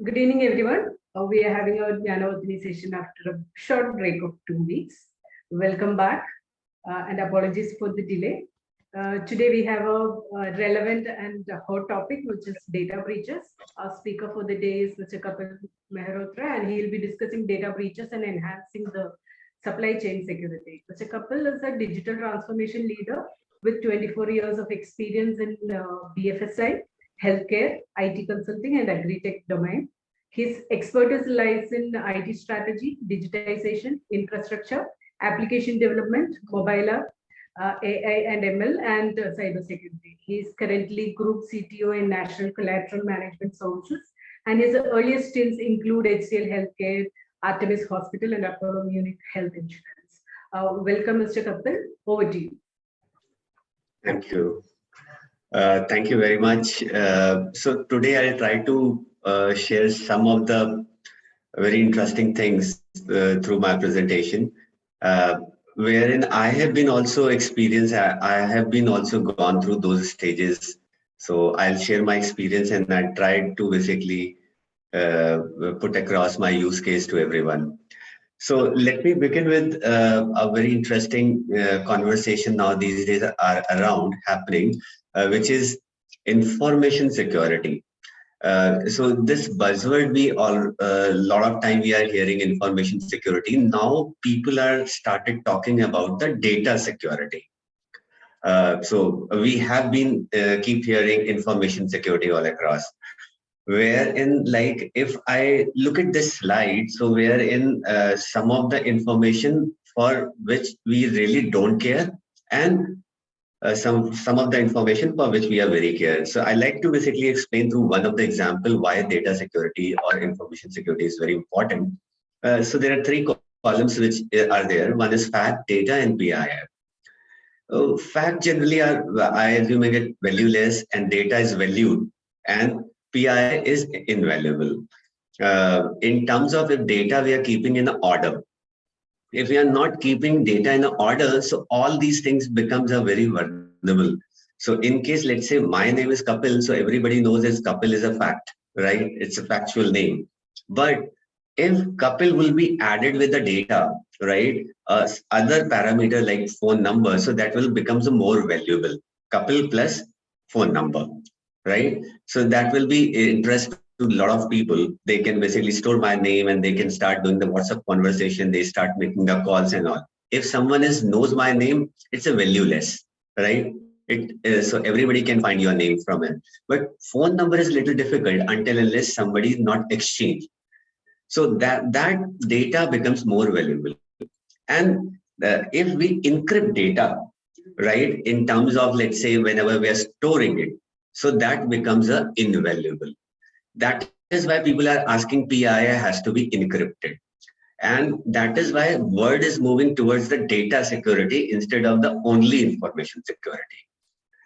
Good evening, everyone. We are having our Jnanavadini session after a short break of 2 weeks. Welcome back and apologies for the delay. Today we have a relevant and a hot topic, which is data breaches. Our speaker for the day is Mr. Kapil Mehrotra, and he'll be discussing data breaches and enhancing the supply chain security. Mr. Kapil is a digital transformation leader with 24 years of experience in BFSI, healthcare, IT consulting, and agri-tech domain. His expertise lies in IT strategy, digitization, infrastructure, application development, mobile app, AI and ML, and cybersecurity. He is currently Group CTO in National Collateral Management Solutions, and his earliest stints include HCL Healthcare, Artemis Hospital, and Apollo Munich Health Insurance. Welcome, Mr. Kapil. Over to you. Thank you. Thank you very much. So today I'll try to share some of the very interesting things through my presentation, wherein I have been also experienced. I have been also gone through those stages. So I'll share my experience and I tried to basically put across my use case to everyone. So let me begin with a very interesting conversation now these days are around happening, which is information security. So this buzzword we all a lot of time we are hearing information security. Now people are started talking about the data security. So we have been keep hearing information security all across. Wherein, like, if I look at this slide, so wherein some of the information for which we really don't care, and some of the information for which we are very care. So I like to basically explain through one of the example why data security or information security is very important. So there are three columns which are there. One is fact, data, and PII. Fact generally are, I assuming it valueless, and data is valued, and PI is invaluable. In terms of if data we are keeping in order, if we are not keeping data in order, so all these things becomes a very vulnerable. So in case, let's say my name is Kapil, so everybody knows as Kapil is a fact, right? It's a factual name. But if Kapil will be added with the data, right? Other parameter like phone number, so that will becomes a more valuable. Kapil plus phone number, right? So that will be interest to a lot of people. They can basically store my name and they can start doing the WhatsApp conversation. They start making the calls and all. If someone knows my name, it's a valueless, right? So everybody can find your name from it. But phone number is little difficult until unless somebody is not exchanged. So that data becomes more valuable. And if we encrypt data, right, in terms of, let's say, whenever we are storing it, so that becomes invaluable. That is why people are asking PII has to be encrypted. And that is why word is moving towards the data security instead of the only information security.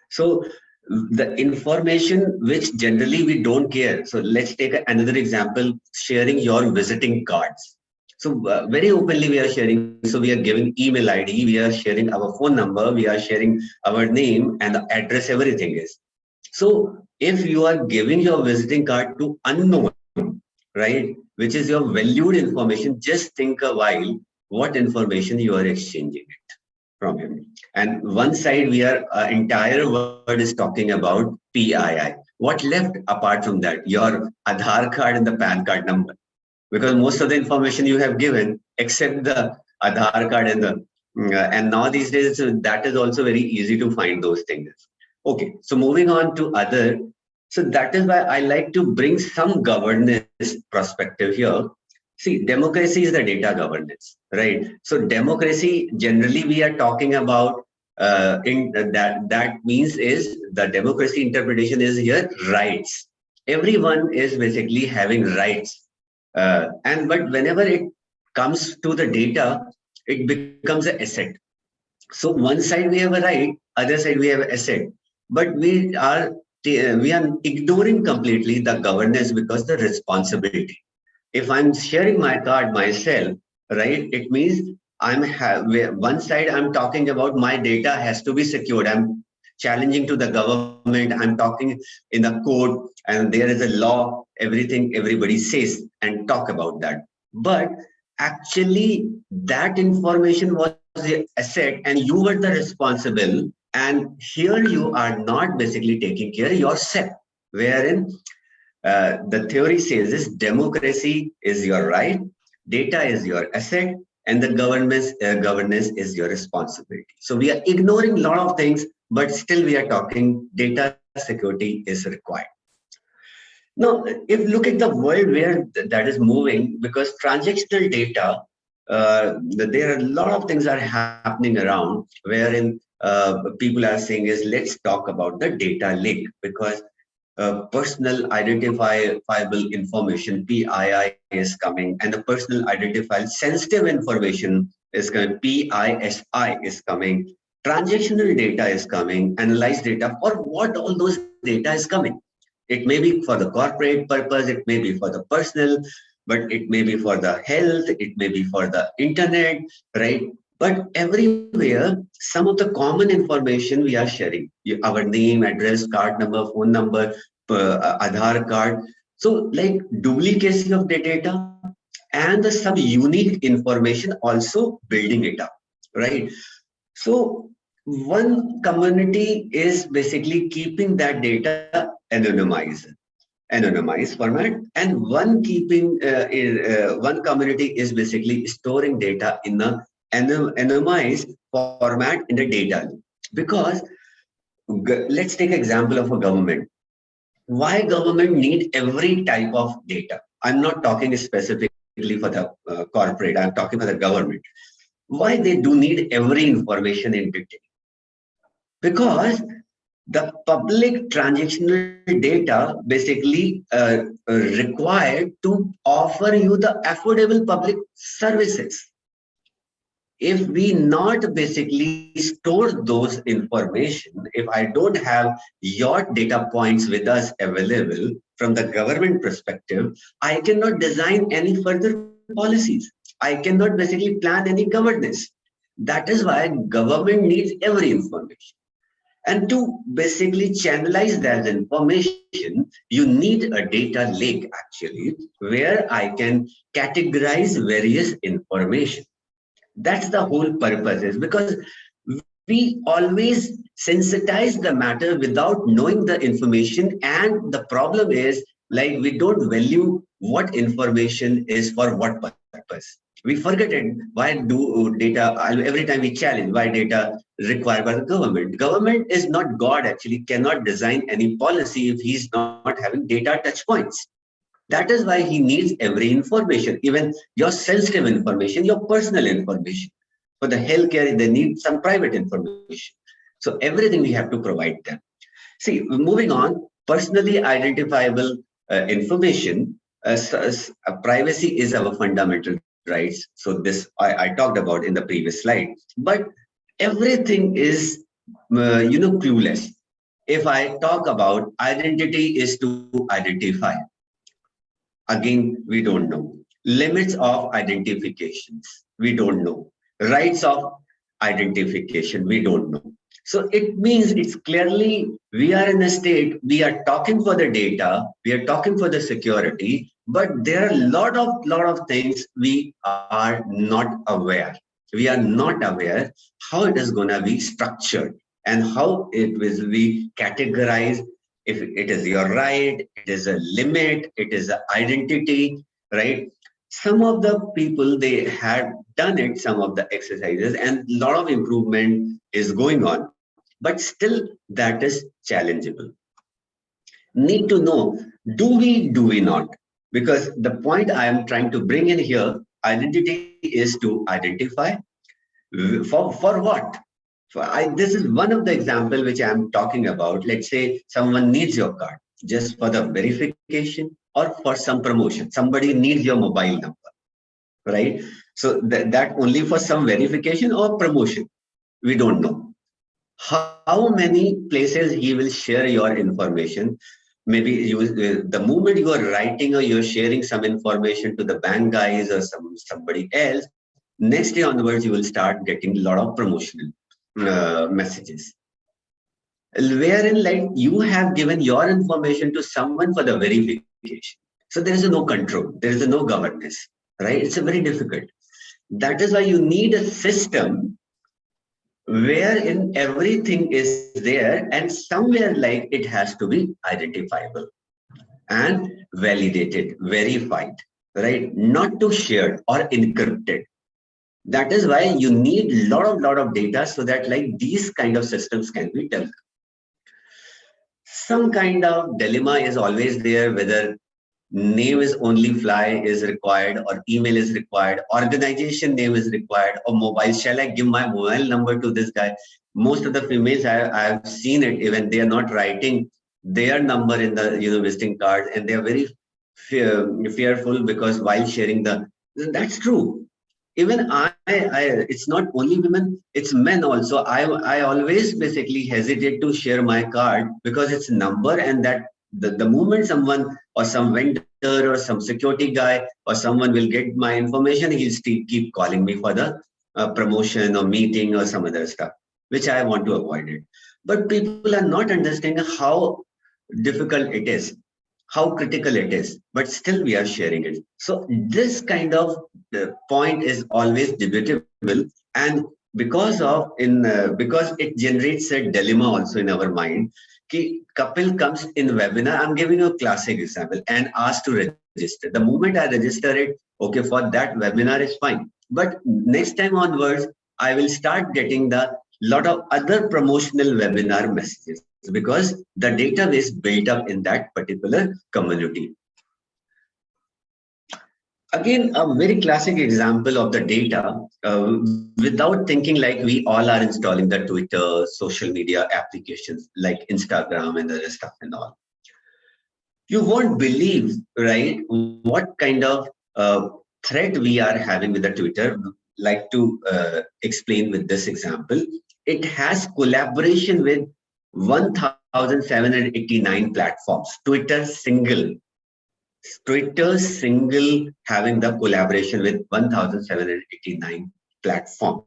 So the information which generally we don't care. So let's take another example, sharing your visiting cards. So very openly we are sharing. So we are giving email ID, we are sharing our phone number, we are sharing our name and the address, everything is. So if you are giving your visiting card to unknown, right, which is your valued information, just think a while what information you are exchanging it from him. And one side we are entire word is talking about PII. What left apart from that? Your Aadhaar card and the PAN card number, because most of the information you have given except the Aadhaar card and the and now these days that is also very easy to find those things. Okay, so moving on to other. So that is why I like to bring some governance perspective here. See, democracy is the data governance, right? So democracy, generally we are talking about in that means is the democracy interpretation is here rights. Everyone is basically having rights. But whenever it comes to the data, it becomes an asset. So one side we have a right, other side we have an asset. But we are ignoring completely the governance because the responsibility. If I'm sharing my card myself, right, it means one side I'm talking about my data has to be secured. I'm challenging to the government. I'm talking in the court and there is a law, everything everybody says and talk about that. But actually that information was the asset and you were the responsible. And here you are not basically taking care of yourself, wherein the theory says is democracy is your right, data is your asset, and the governance is your responsibility. So we are ignoring a lot of things, but still we are talking data security is required. Now, if you look at the world where that is moving, because transactional data, there are a lot of things are happening around wherein people are saying is let's talk about the data lake because personal identifiable information (PII) is coming, and the personal identifiable sensitive information is coming (PISI) is coming. Transactional data is coming, analyzed data. For what all those data is coming? It may be for the corporate purpose, it may be for the personal, but it may be for the health, it may be for the internet, right? But everywhere, some of the common information we are sharing, our name, address, card number, phone number, Aadhaar card. So like duplicacy of the data and the some unique information also building it up, right? So one community is basically keeping that data anonymized format, and one community is basically storing data in a anonymized format in the data because let's take example of a government. Why government need every type of data? I'm not talking specifically for the corporate, I'm talking for the government. Why they do need every information in detail? Because the public transactional data basically required to offer you the affordable public services. If we not basically store those information, if I don't have your data points with us available from the government perspective, I cannot design any further policies. I cannot basically plan any governance. That is why government needs every information. And to basically channelize that information, you need a data lake actually, where I can categorize various information. That's the whole purpose is because we always sensitize the matter without knowing the information. And the problem is like we don't value what information is for what purpose. We forget it. Why do data, every time we challenge, why data required by the government? Government is not God actually, cannot design any policy if he's not having data touch points. That is why he needs every information, even your sensitive information, your personal information. For the healthcare, they need some private information. So everything we have to provide them. See, moving on, personally identifiable information, privacy is our fundamental rights. So this I talked about in the previous slide. But everything is, clueless. If I talk about identity is to identify, again, we don't know. Limits of identifications, we don't know. Rights of identification, we don't know. So it means it's clearly we are in a state, we are talking for the data, we are talking for the security, but there are a lot of things we are not aware. We are not aware how it is going to be structured and how it will be categorized. If it is your right, it is a limit, it is an identity, right? Some of the people, they had done it, some of the exercises, and a lot of improvement is going on. But still, that is challengeable. Need to know, do we not? Because the point I am trying to bring in here, identity is to identify. For what? This is one of the example which I am talking about. Let's say someone needs your card just for the verification or for some promotion. Somebody needs your mobile number, right? So that only for some verification or promotion. We don't know. How many places he will share your information. Maybe the moment you are writing or you're sharing some information to the bank guys or somebody else, next day onwards you will start getting a lot of promotional messages. wherein like you have given your information to someone for the verification. So there is a no control, there is a no governance, right? It's a very difficult. That is why you need a system wherein everything is there and somewhere like it has to be identifiable and validated, verified, right? Not to shared or encrypted. That is why you need lot of data so that like these kind of systems can be developed. Some kind of dilemma is always there, whether name is only fly is required or email is required, organization name is required, or mobile. Shall I give my mobile number to this guy? Most of the females I've seen it, even they are not writing their number in the visiting card, and they are very fearful because while sharing that's true. Even it's not only women, it's men also. I always basically hesitate to share my card because it's a number, and that the moment someone or some vendor or some security guy or someone will get my information, he'll still keep calling me for the promotion or meeting or some other stuff, which I want to avoid it. But people are not understanding how difficult it is, how critical it is, but still we are sharing it. So this kind of point is always debatable, and because it generates a dilemma also in our mind. Kapil comes in webinar. I'm giving a classic example and asked to register. The moment I register it, okay, for that webinar is fine. But next time onwards, I will start getting the lot of other promotional webinar messages because the database built up in that particular community. Again, a very classic example of the data, without thinking like we all are installing the Twitter, social media applications like Instagram and other stuff and all. You won't believe, right, what kind of threat we are having with the Twitter. Like to explain with this example, it has collaboration with 1,789 platforms. Twitter single having the collaboration with 1,789 platform.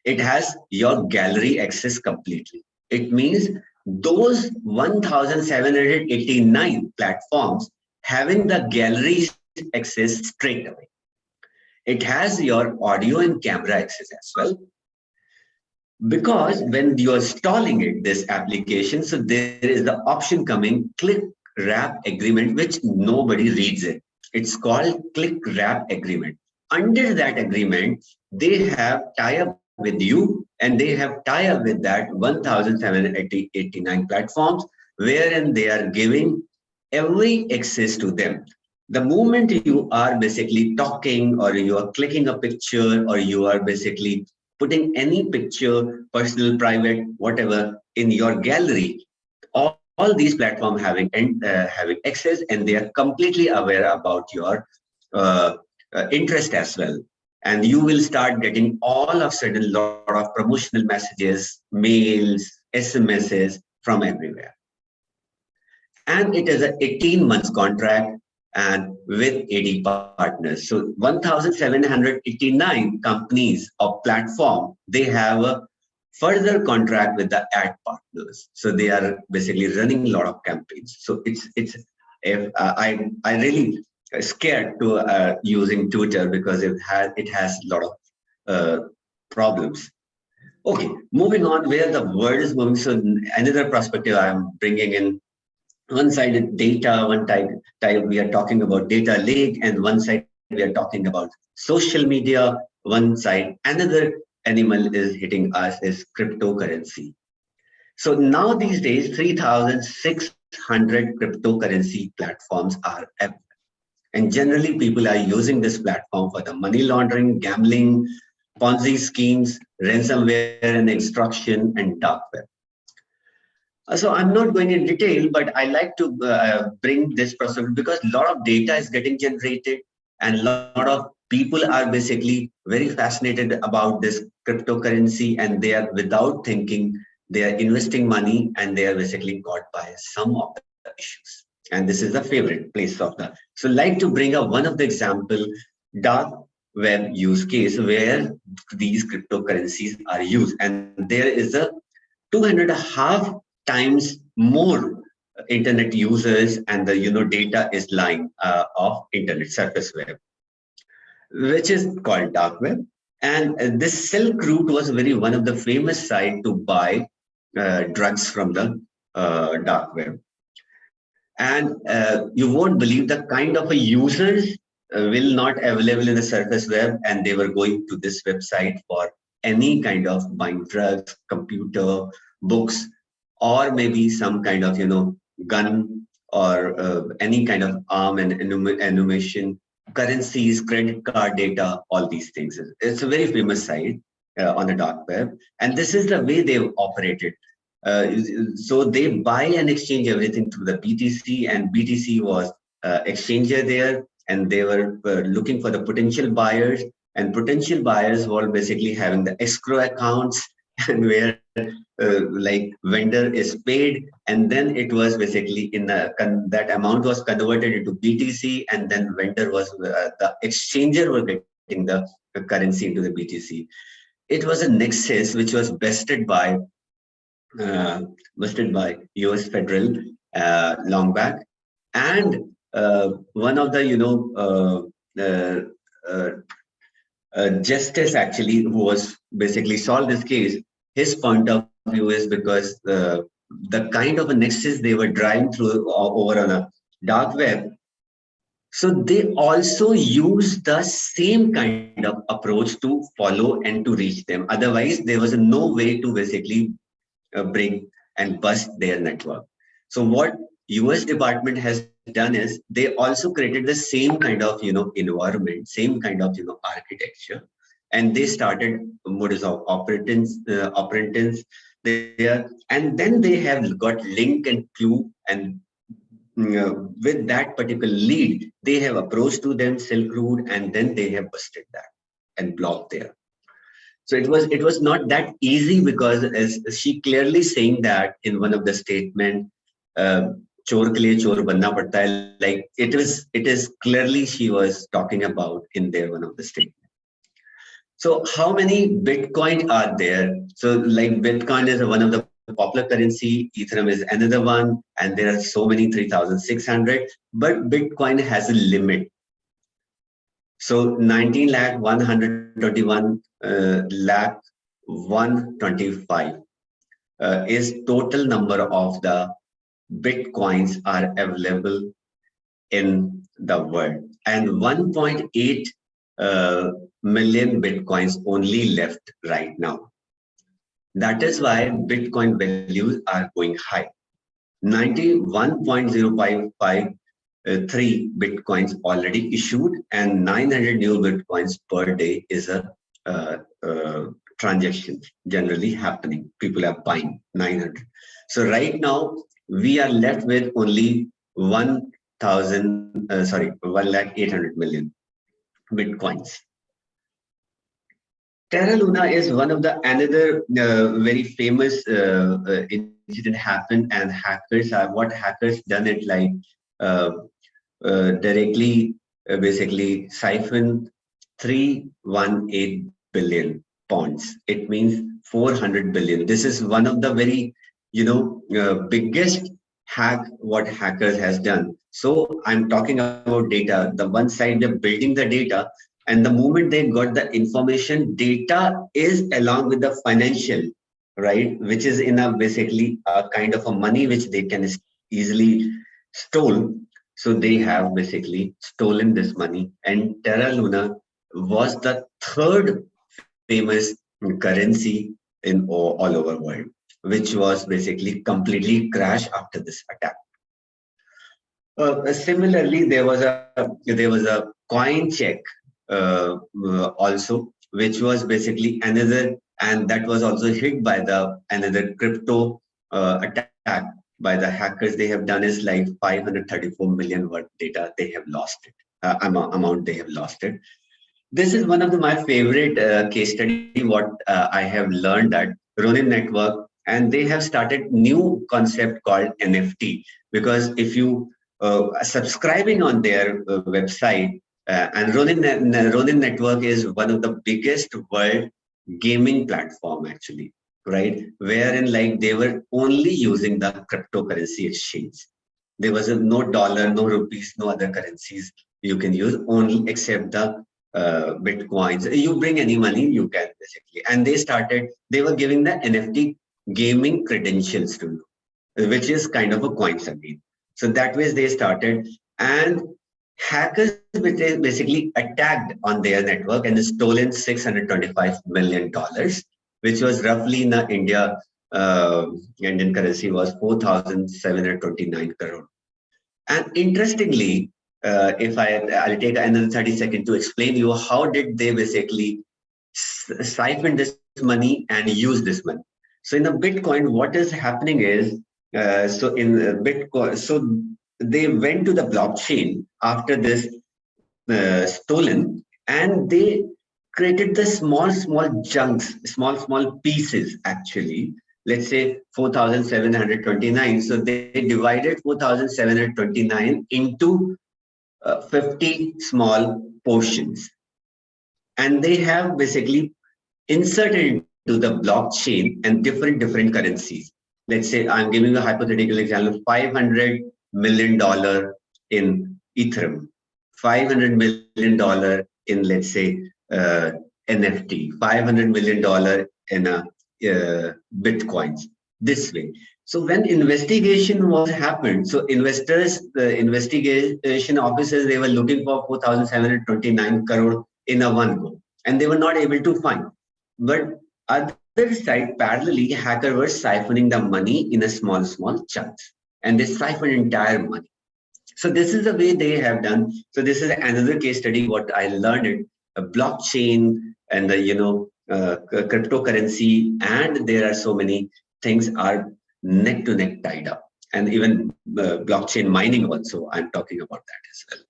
It has your gallery access completely. It means those 1,789 platforms having the gallery access straight away. It has your audio and camera access as well. Because when you're installing it, this application, so there is the option coming, click wrap agreement, which nobody reads it. It's called click wrap agreement. Under that agreement, they have tie up with you and they have tie up with that 1,789 platforms, wherein they are giving every access to them. The moment you are basically talking or you are clicking a picture or you are basically putting any picture, personal, private, whatever, in your gallery, all these platforms having access, and they are completely aware about your uh, interest as well. And you will start getting all of a sudden lot of promotional messages, mails, SMSs from everywhere. And it is an 18 months contract and with 80 partners. So 1,789 companies or platform, they have a further contract with the ad partners. So they are basically running a lot of campaigns. So it's if I really scared to using Twitter because it has a lot of problems. Okay, moving on where the world is moving. So another perspective I'm bringing in, one side is data, type we are talking about data lake, and one side we are talking about social media, one side. Another animal is hitting us is cryptocurrency. So now these days, 3,600 cryptocurrency platforms are available. And generally people are using this platform for the money laundering, gambling, Ponzi schemes, ransomware and extraction, and dark web. So I'm not going in detail, but I like to bring this process because a lot of data is getting generated and a lot of people are basically very fascinated about this cryptocurrency, and they are without thinking, they are investing money and they are basically caught by some of the issues. And this is the favorite place of the. So like to bring up one of the example, dark web use case where these cryptocurrencies are used, and there is a 2.5 times more internet users and the data is lying of internet surface web, which is called dark web. And this Silk Route was very one of the famous site to buy drugs from the dark web. And you won't believe the kind of a users will not available in the surface web, and they were going to this website for any kind of buying drugs, computer, books, or maybe some kind of gun, or any kind of arm and animation, currencies, credit card data, all these things. It's a very famous site on the dark web, and this is the way they've operated. So they buy and exchange everything through the BTC, and BTC was exchanger there, and they were looking for the potential buyers, and potential buyers were basically having the escrow accounts and where like vendor is paid, and then it was basically in that amount was converted into BTC, and then vendor was the exchanger were getting the currency into the BTC. It was a nexus which was uh, bested by US federal long back, and one of the uh, justice actually who was basically solved this case. His point of view is because the kind of a nexus they were driving through over on a dark web. So they also use the same kind of approach to follow and to reach them. Otherwise, there was no way to basically break and bust their network. So what US department has done is they also created the same kind of environment, same kind of architecture, and they started modus of operandi there, and then they have got link and clue, and with that particular lead, they have approached to them Silk Road, and then they have busted that and blocked there. So it was not that easy, because as she clearly saying that in one of the statement, chor ke liye chor banna padta hai, like it is clearly she was talking about in their one of the statement. So how many Bitcoin are there? So like Bitcoin is one of the popular currency, Ethereum is another one, and there are so many 3,600, but Bitcoin has a limit. So 19 lakh 121 lakh 125 is total number of the Bitcoins are available in the world, and 1.8 million Bitcoins only left right now. That is why Bitcoin values are going high. 91.0553 Bitcoins already issued, and 900 new Bitcoins per day is a transaction generally happening. People are buying 900. So right now we are left with only 1,800,000 Bitcoins. Terra Luna is one of the another very famous incident happened, and hackers are what hackers done it like uh, directly basically siphon 318 billion pounds. It means 400 billion. This is one of the very biggest hack what hackers has done. So I'm talking about data. The one side they're building the data, and the moment they got the information, data is along with the financial, right, which is in a basically a kind of a money which they can easily stole. So they have basically stolen this money, and Terra Luna was the third famous currency in all over world, which was basically completely crashed after this attack. Similarly, there was a coin check also, which was basically another, and that was also hit by the another crypto attack by the hackers. They have done is like 534 million word data. They have lost it. Amount they have lost it. This is one of my favorite case study. What I have learned that Ronin Network, and they have started new concept called NFT, because if you subscribing on their website, and Ronin Network is one of the biggest world gaming platform actually. right? Wherein like they were only using the cryptocurrency exchange. There was no dollar, no rupees, no other currencies you can use, only except the bitcoins. You bring any money, you can basically. And they were giving the NFT gaming credentials to you, which is kind of a coins again. So that way they started, and hackers basically attacked on their network and stolen $625 million, which was roughly in the Indian currency was 4,729 crore. And interestingly, if I'll take another 30 seconds to explain you how did they basically siphon this money and use this money. So in the Bitcoin, what is happening is, so in Bitcoin, so they went to the blockchain after this stolen, and they created the small chunks, small pieces actually. Let's say 4,729. So they divided 4,729 into 50 small portions, and they have basically inserted into the blockchain and different currencies. Let's say I'm giving a hypothetical example: $500 million in Ethereum, $500 million in, let's say, NFT, $500 million in bitcoins. This way. So when investigation was happened, so investors, the investigation officers, they were looking for 4,729 crore in a one go, and they were not able to find. But other side, parallelly, hacker were siphoning the money in a small chunks, and they siphon entire money. So this is the way they have done. So this is another case study. What I learned it, a blockchain and the cryptocurrency, and there are so many things are neck to neck tied up, and even blockchain mining also. I'm talking about that as well.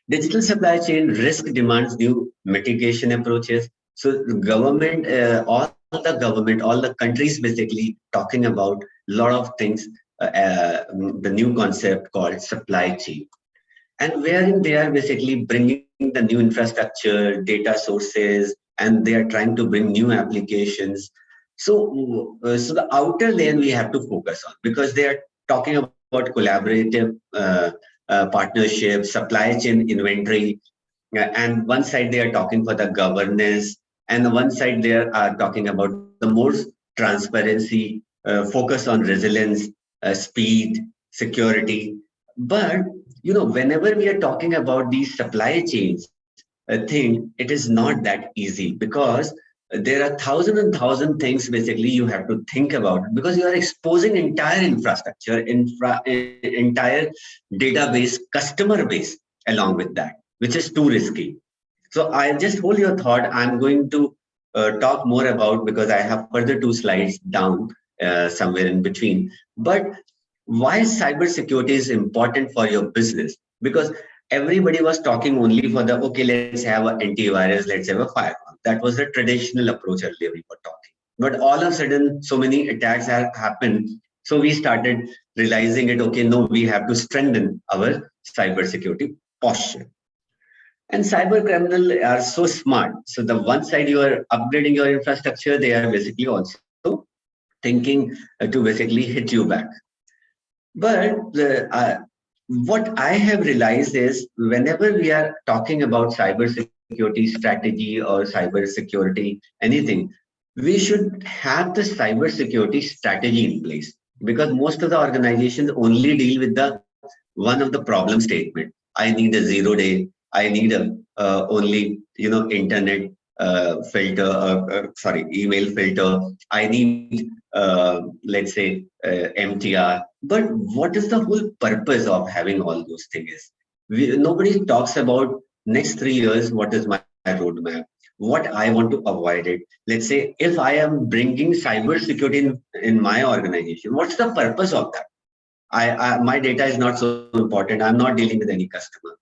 Digital supply chain risk demands new mitigation approaches. So the government, all the countries basically talking about a lot of things. The new concept called supply chain, and wherein they are basically bringing the new infrastructure, data sources, and they are trying to bring new applications. So the outer lane we have to focus on, because they are talking about collaborative partnership, supply chain inventory, and one side they are talking for the governance, and one side they are talking about the more transparency, focus on resilience, speed, security. But whenever we are talking about these supply chains thing, it is not that easy, because there are thousand things basically you have to think about, because you are exposing entire infrastructure, entire database, customer base along with that, which is too risky. So I just hold your thought. I'm going to talk more about, because I have further two slides down somewhere in between. But why cybersecurity is important for your business? Because everybody was talking only for the, okay, let's have an antivirus, let's have a firewall. That was the traditional approach earlier we were talking. But all of a sudden, so many attacks have happened. So we started realizing it, okay, no, we have to strengthen our cybersecurity posture. And cyber criminals are so smart. So the one side you are upgrading your infrastructure, they are basically also thinking to basically hit you back. But what I have realized is, whenever we are talking about cybersecurity strategy or cybersecurity anything, we should have the cybersecurity strategy in place, because most of the organizations only deal with the one of the problem statement. I need a 0 day. I need a only internet filter. Sorry, email filter. I need let's say MTR. But what is the whole purpose of having all those things? Nobody talks about next 3 years. What is my roadmap? What I want to avoid it. Let's say if I am bringing cybersecurity in my organization, what's the purpose of that? My data is not so important. I'm not dealing with any customer.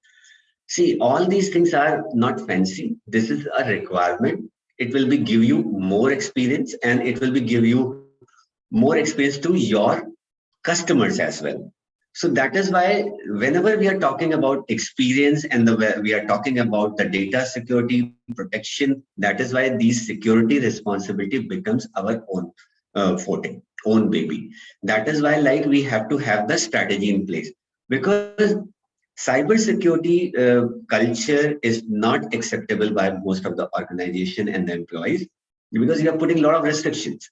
See, all these things are not fancy. This is a requirement. It will be give you more experience, and it will be give you more experience to your customers as well. So that is why whenever we are talking about experience and we are talking about the data security protection, that is why these security responsibility becomes our own forte, own baby. That is why like we have to have the strategy in place, because cybersecurity culture is not acceptable by most of the organization and the employees, because you are putting a lot of restrictions.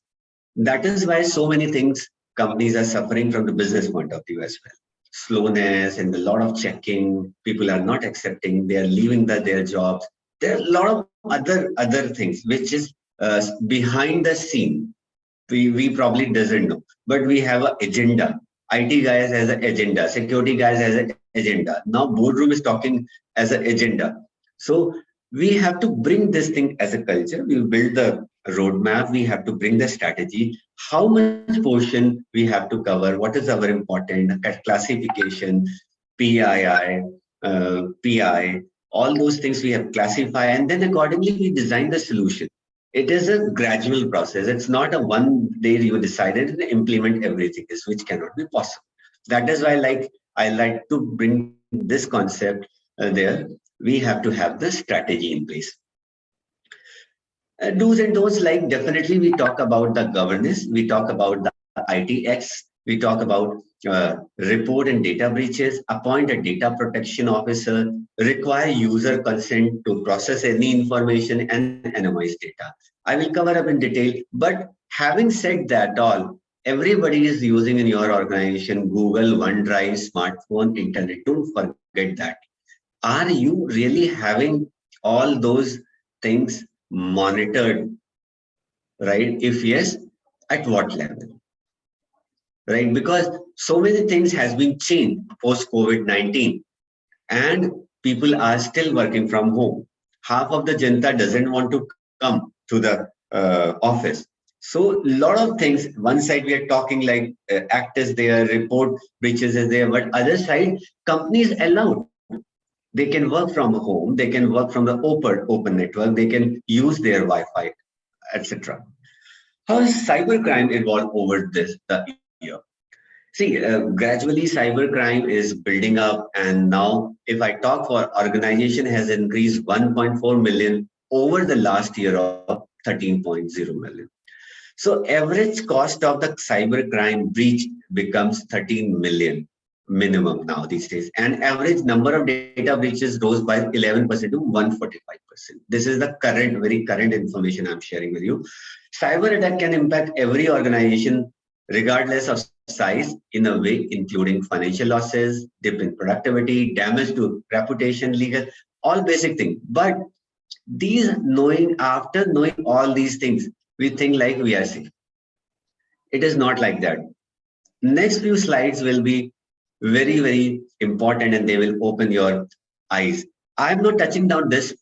That is why so many things companies are suffering from the business point of view as well. Slowness and a lot of checking. People are not accepting. They are leaving their jobs. There are a lot of other things which is behind the scene. We probably doesn't know, but we have an agenda. IT guys has an agenda. Security guys has an agenda. Now boardroom is talking as an agenda. So we have to bring this thing as a culture. We build the roadmap. We have to bring the strategy. How much portion we have to cover? What is our important classification, PII, PI, all those things we have classify, and then accordingly we design the solution. It is a gradual process. It's not a one day you decided and implement everything, which cannot be possible. That is why I like to bring this concept there. We have to have the strategy in place. Do's and don'ts, like definitely we talk about the governance, we talk about the ITX, we talk about report and data breaches, appoint a data protection officer, require user consent to process any information and anonymize data. I will cover up in detail, but having said that all, everybody is using in your organization Google, OneDrive, smartphone, internet. Don't forget that. Are you really having all those things monitored, right? If yes, at what level, right? Because so many things has been changed post COVID-19, and people are still working from home. Half of the Janta doesn't want to come to the office. So a lot of things, one side we are talking like act is there, report breaches is there, but other side, companies allowed. They can work from home, they can work from the open network, they can use their Wi-Fi, etc. How has cybercrime evolved over the year? See, gradually cybercrime is building up, and now if I talk for organization has increased 1.4 million over the last year of 13.0 million. So average cost of the cybercrime breach becomes 13 million minimum now these days, and average number of data breaches rose by 11% to 145%. This is the very current information I'm sharing with you. Cyber attack can impact every organization regardless of size in a way, including financial losses, dip in productivity, damage to reputation, legal, all basic things. But after knowing all these things, we think like we are safe. It is not like that. Next few slides will be very important, and they will open your eyes. I'm not touching down this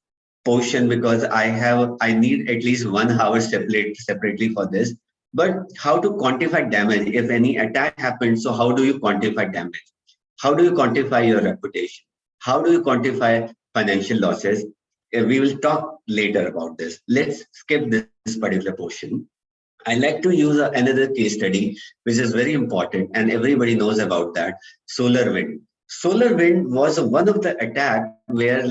portion because I need at least 1 hour separately for this. But how to quantify damage if any attack happens? So how do you quantify damage? How do you quantify your reputation? How do you quantify financial losses? We will talk later about this. Let's skip this particular portion. I like to use another case study, which is very important, and everybody knows about that. Solar wind. Solar wind was one of the attack where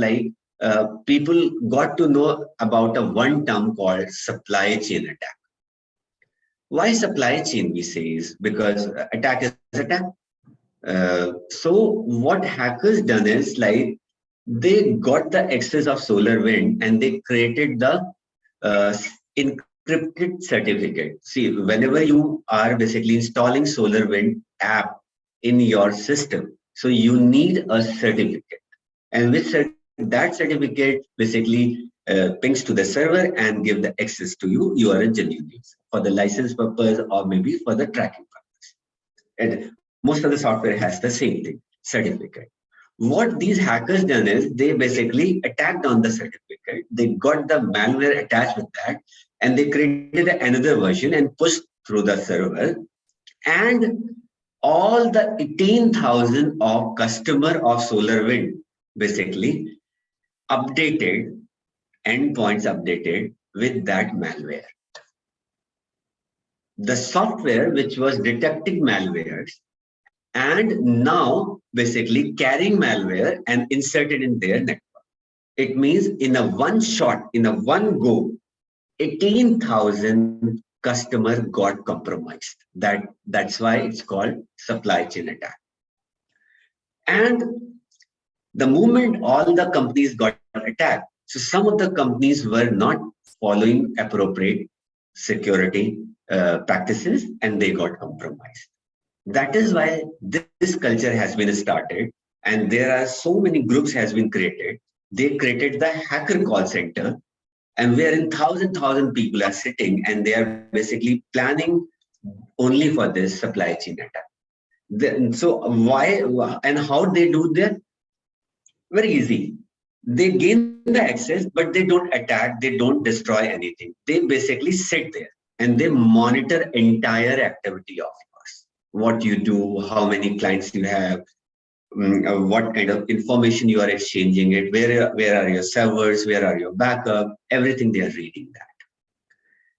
people got to know about a one term called supply chain attack. Why supply chain? We say is because attack is attack. So what hackers done is they got the access of solar wind and they created the encrypted certificate. See, whenever you are basically installing SolarWind app in your system, so you need a certificate, and that certificate basically pings to the server and give the access to you. You are a genuine user for the license purpose or maybe for the tracking purpose. And most of the software has the same thing, certificate. What these hackers done is they basically attacked on the certificate. They got the malware attached with that, and they created another version and pushed through the server. And all the 18,000 of customer of SolarWind basically updated, endpoints updated with that malware. The software which was detecting malwares and now basically carrying malware and inserted in their network. It means in a one shot, in a one go, 18,000 customer got compromised. That's why it's called supply chain attack. And the moment all the companies got attacked, so some of the companies were not following appropriate security practices and they got compromised. That is why this culture has been started, and there are so many groups has been created. They created the hacker call center, and wherein thousand people are sitting and they are basically planning only for this supply chain attack. So why and how they do that? Very easy. They gain the access, but they don't attack, they don't destroy anything. They basically sit there and they monitor entire activity of yours. What you do, how many clients you have, what kind of information you are exchanging it, where are your servers, where are your backup, everything they are reading that.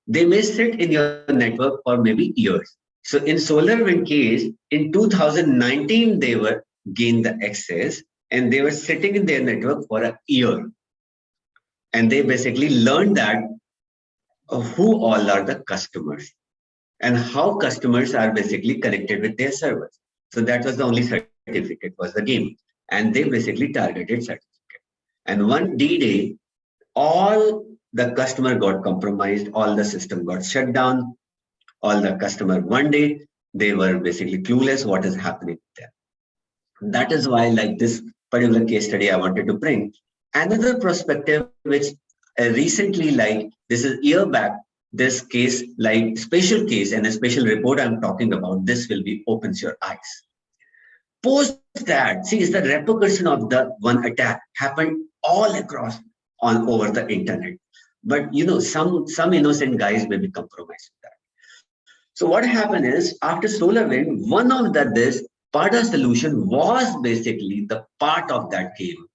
They may sit in your network for maybe years. So in SolarWind case, in 2019, they were gained the access and they were sitting in their network for a year. And they basically learned that who all are the customers and how customers are basically connected with their servers. So that was the only certificate was the game. And they basically targeted certificate. And one D-Day, all the customer got compromised, all the system got shut down, all the customer one day, they were basically clueless what is happening there. That is why like this particular case study I wanted to bring. Another perspective which recently, like this is year back, this case, like special case and a special report I'm talking about, this will be opens your eyes. Post that, see, is the repercussion of the one attack happened all across on over the internet. But you know, some innocent guys may be compromised with that. So what happened is after SolarWind, one of this PADA solution was basically the part of that game.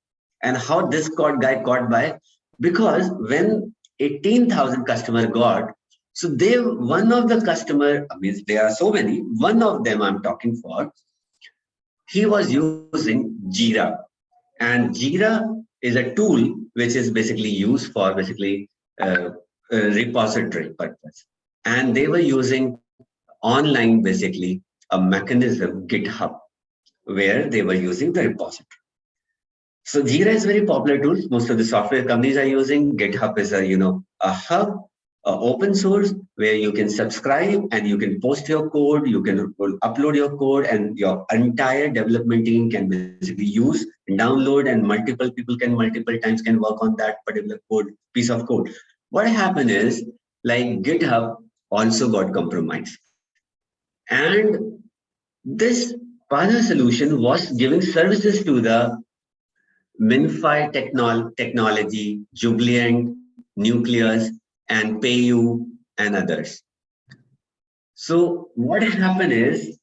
And how this guy got by, because when 18,000 customer got, so they one of the customer, I mean there are so many, one of them I'm talking for, he was using Jira, and Jira is a tool which is basically used for basically repository purpose, and they were using online basically a mechanism GitHub where they were using the repository. So Jira is very popular tool. Most of the software companies are using. GitHub is a hub, open source where you can subscribe and you can post your code, you can upload your code, and your entire development team can basically use and download, and multiple people can multiple times can work on that particular piece of code. What happened is like GitHub also got compromised, and this partner solution was giving services to the Minfi technology, Jubilant, Nucleus, and PayU, and others. So what happened is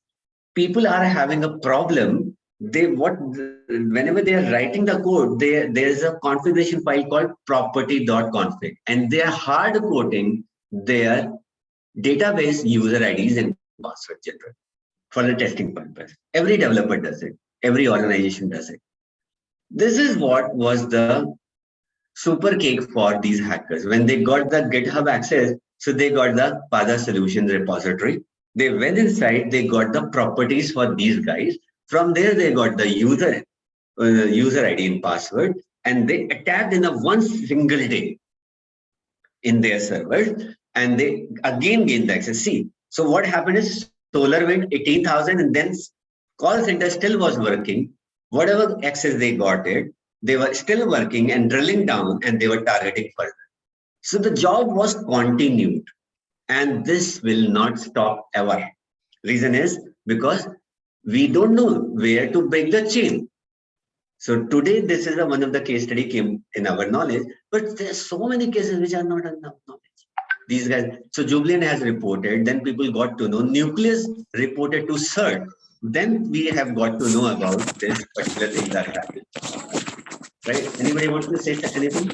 people are having a problem. Whenever they are writing the code, there's a configuration file called property.config, and they are hard coding their database user IDs and password generally for the testing purpose. Every developer does it. Every organization does it. This is what was the super cake for these hackers. When they got the GitHub access, so they got the PADA solution repository. They went inside, they got the properties for these guys. From there, they got the user ID and password, and they attacked in a one single day in their servers, and they again gained the access. See, so what happened is SolarWind 18,000, and then call center still was working. Whatever access they got it, they were still working and drilling down, and they were targeting further. So the job was continued, and this will not stop ever. Reason is because we don't know where to break the chain. So today, this is one of the case study came in our knowledge, but there's so many cases which are not enough knowledge. These guys, so Jubilant has reported, then people got to know, Nucleus reported to CERT, then we have got to know about this particular thing that happened. Right? Anybody wants to say anything?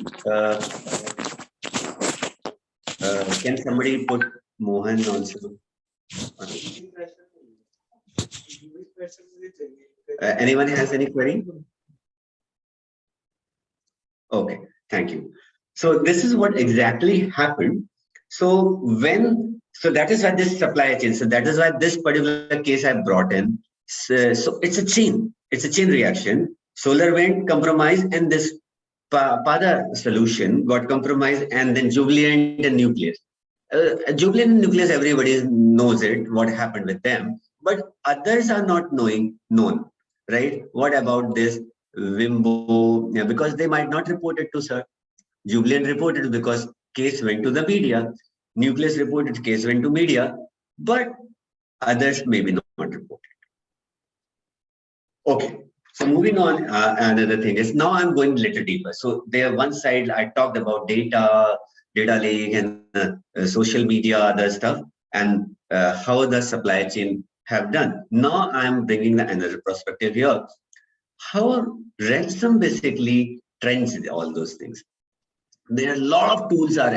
Can somebody put Mohan also? Anyone has any query? Okay, thank you. So this is what exactly happened. So that is why this supply chain. So that is why this particular case I brought in. So it's a chain. It's a chain reaction. Solar wind compromise, and this Pada solution got compromised, and then Jubilant and nucleus. Jubilant and nucleus, everybody knows it. What happened with them, but others are not known, right? What about this Wimbo? Yeah, because they might not report it to sir. Jubilant reported because case went to the media. Nucleus reported case went to media, but others maybe not reported. Okay, so moving on, another thing is now I'm going a little deeper. So there, one side I talked about data lake, and social media, other stuff, and how the supply chain have done. Now I'm bringing the another perspective here. How ransom basically trends all those things. There are a lot of tools are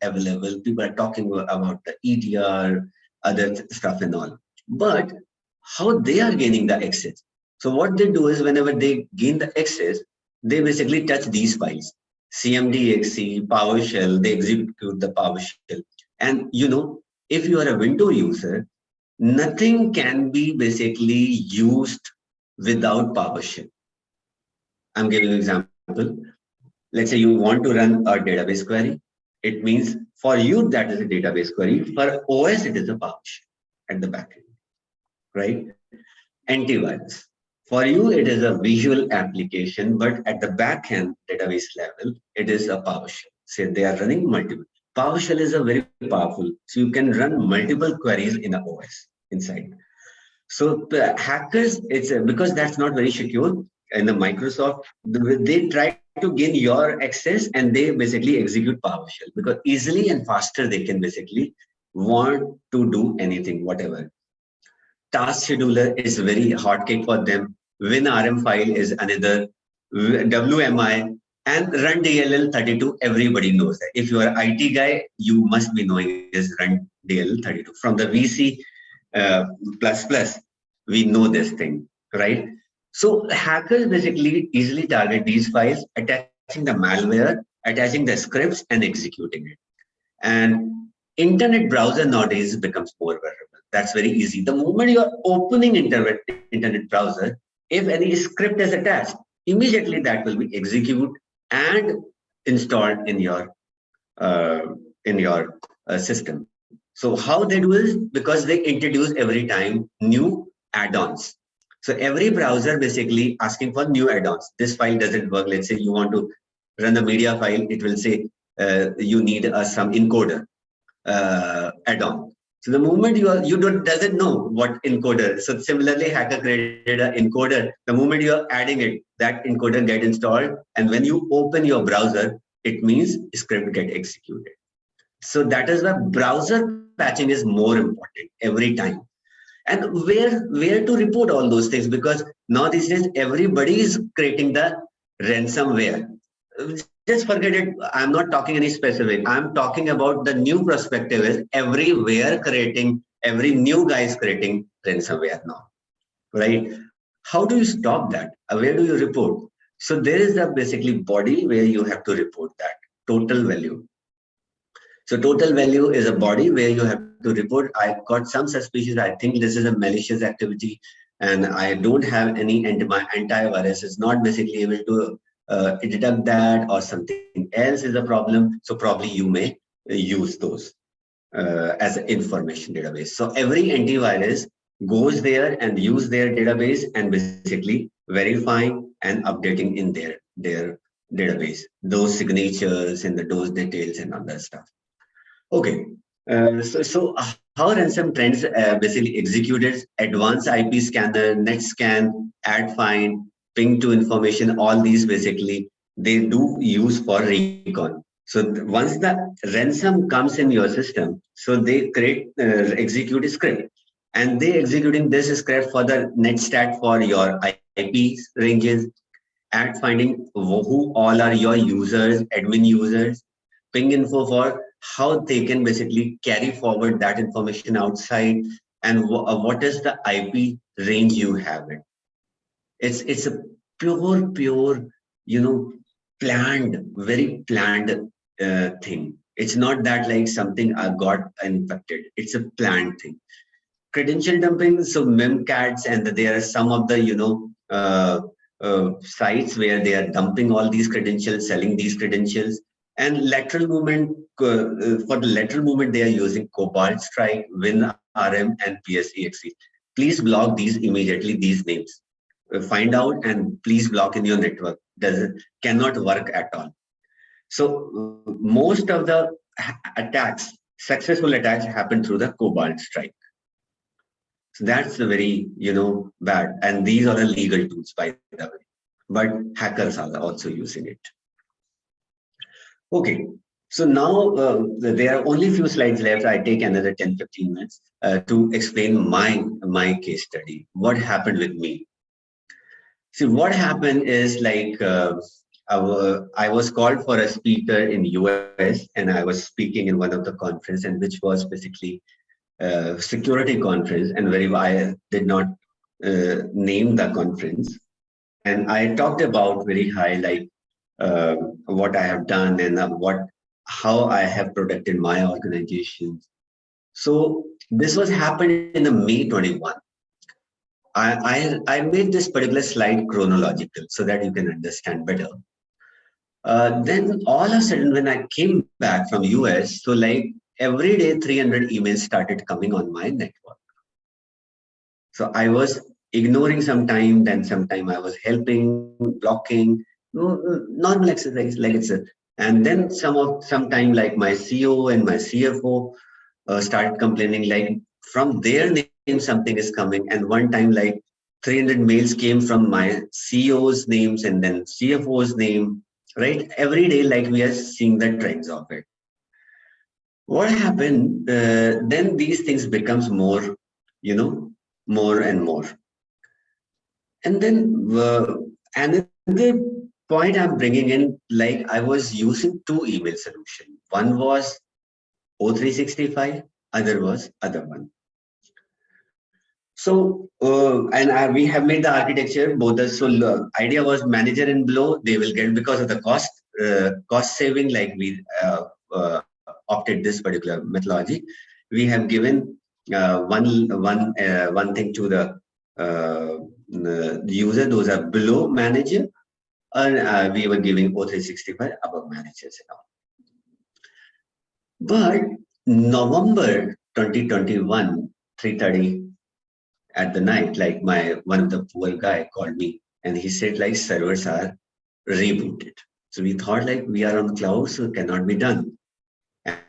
available. People are talking about the EDR, other stuff and all. But how they are gaining the access? So what they do is whenever they gain the access, they basically touch these files. CMD, PowerShell, they execute the PowerShell. And if you are a window user, nothing can be basically used without PowerShell. I'm giving an example. Let's say you want to run a database query. It means for you that is a database query. For OS, it is a PowerShell at the back end, right? Antivirus. For you, it is a visual application, but at the back end database level, it is a PowerShell. Say they are running multiple. PowerShell is a very powerful, so you can run multiple queries in a OS inside. So hackers, it's because that's not very secure. In the Microsoft, they try to gain your access and they basically execute PowerShell because easily and faster they can basically want to do anything, whatever. Task scheduler is very hotcake for them. WinRM file is another. WMI and run DLL 32. Everybody knows that. If you are an IT guy, you must be knowing this run DLL 32 from the VC plus plus. We know this thing, right? So hackers basically easily target these files, attaching the malware, attaching the scripts, and executing it. And internet browser nowadays becomes more vulnerable. That's very easy. The moment you are opening internet browser, if any script is attached, immediately that will be executed and installed in your system. So how they do is because they introduce every time new add-ons. So every browser basically asking for new add-ons. This file doesn't work. Let's say you want to run a media file. It will say you need some encoder add-on. So the moment doesn't know what encoder. So similarly, hacker created an encoder. The moment you are adding it, that encoder get installed, and when you open your browser, it means script get executed. So that is why browser patching is more important every time. And where to report all those things, because now these days everybody is creating the ransomware. Just forget it. I'm not talking any specific. I'm talking about the new perspective is everywhere creating, every new guy is creating ransomware now, right? How do you stop that? Where do you report? So there is a basically body where you have to report that total value. So total value is a body where you have to report. I got some suspicions. I think this is a malicious activity and I don't have any antivirus. It's not basically able to detect that or something else is a problem. So probably you may use those as an information database. So every antivirus goes there and use their database and basically verifying and updating in their database, those signatures and those details and other stuff. Okay, so how ransom trends basically executed advanced IP scanner, net scan, add find, ping to information, all these basically they do use for recon. So once the ransom comes in your system, so they execute a script and they executing this script for the net stat for your IP ranges, add finding who all are your users, admin users, ping info for how they can basically carry forward that information outside and what is the IP range you have it. It's a pure, planned, very planned thing. It's not that like something I got infected. It's a planned thing. Credential dumping, so memcats, and there are some of the sites where they are dumping all these credentials, selling these credentials. And lateral movement, for the lateral movement they are using Cobalt Strike, WinRM, and PSEXE. Please block these immediately, these names. Find out and please block in your network. Does cannot work at all. So most of the attacks, successful attacks, happen through the Cobalt Strike. So that's very, bad. And these are the legal tools, by the way. But hackers are also using it. Okay. So now there are only few slides left. I take another 10, 15 minutes to explain my case study. What happened with me? See, what happened is like I was called for a speaker in US, and I was speaking in one of the conference, and which was basically security conference, and very I did not name the conference, and I talked about very high like what I have done and how I have protected my organization. So this was happened in the May 21. I made this particular slide chronological so that you can understand better. Then all of a sudden, when I came back from US, so like every day 300 emails started coming on my network. So I was ignoring sometime, then sometime I was helping, blocking, normal exercise like it's a. And then sometime like my CEO and my CFO started complaining like from their name something is coming, and one time like 300 mails came from my CEO's names and then CFO's name, right? Every day like we are seeing the trends of it. What happened, then these things becomes more, more and more. And then another point I'm bringing in, like I was using two email solution. One was O365, other was other one. So, we have made the architecture both. Idea was manager and below, they will get because of the cost saving, like we opted this particular methodology. We have given one thing to the user, those are below manager, and we were giving O365 above managers and all. But November 2021, 3:30 at the night, like one of the poor guy called me and he said like servers are rebooted. So we thought like we are on cloud, so it cannot be done.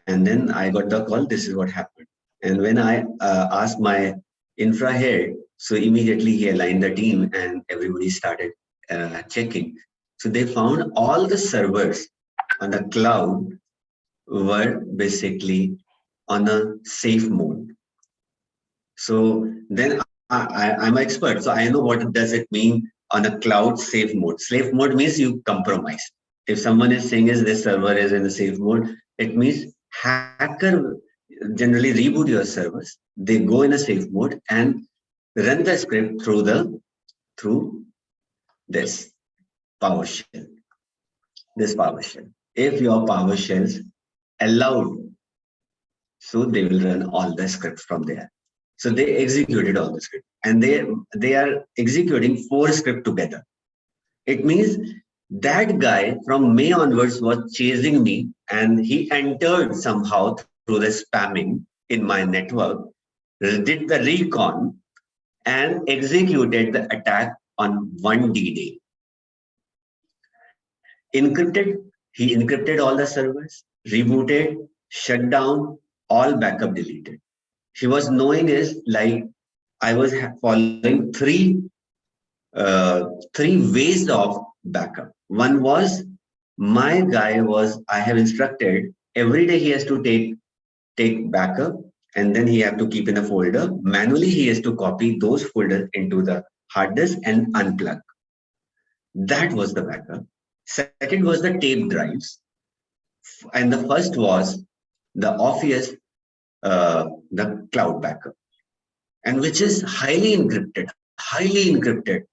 And then I got the call, this is what happened. And when I asked my infra head, so immediately he aligned the team and everybody started checking. So they found all the servers on the cloud were basically on a safe mode. So then I'm an expert, so I know what does it mean on a cloud safe mode. Safe mode means you compromise. If someone is saying is this server is in a safe mode, it means hacker generally reboot your servers. They go in a safe mode and run the script through this PowerShell. This PowerShell. If your PowerShells allowed, so they will run all the scripts from there. So they executed all the script, and they are executing 4 scripts together. It means that guy from May onwards was chasing me, and he entered somehow through the spamming in my network, did the recon, and executed the attack on 1D day. He encrypted all the servers, rebooted, shut down, all backup deleted. He was knowing is like I was following three ways of backup. One was my guy was I have instructed every day he has to take backup, and then he have to keep in a folder. Manually he has to copy those folders into the hard disk and unplug. That was the backup. Second was the tape drives, and the first was the obvious the cloud backup, and which is highly encrypted. highly encrypted.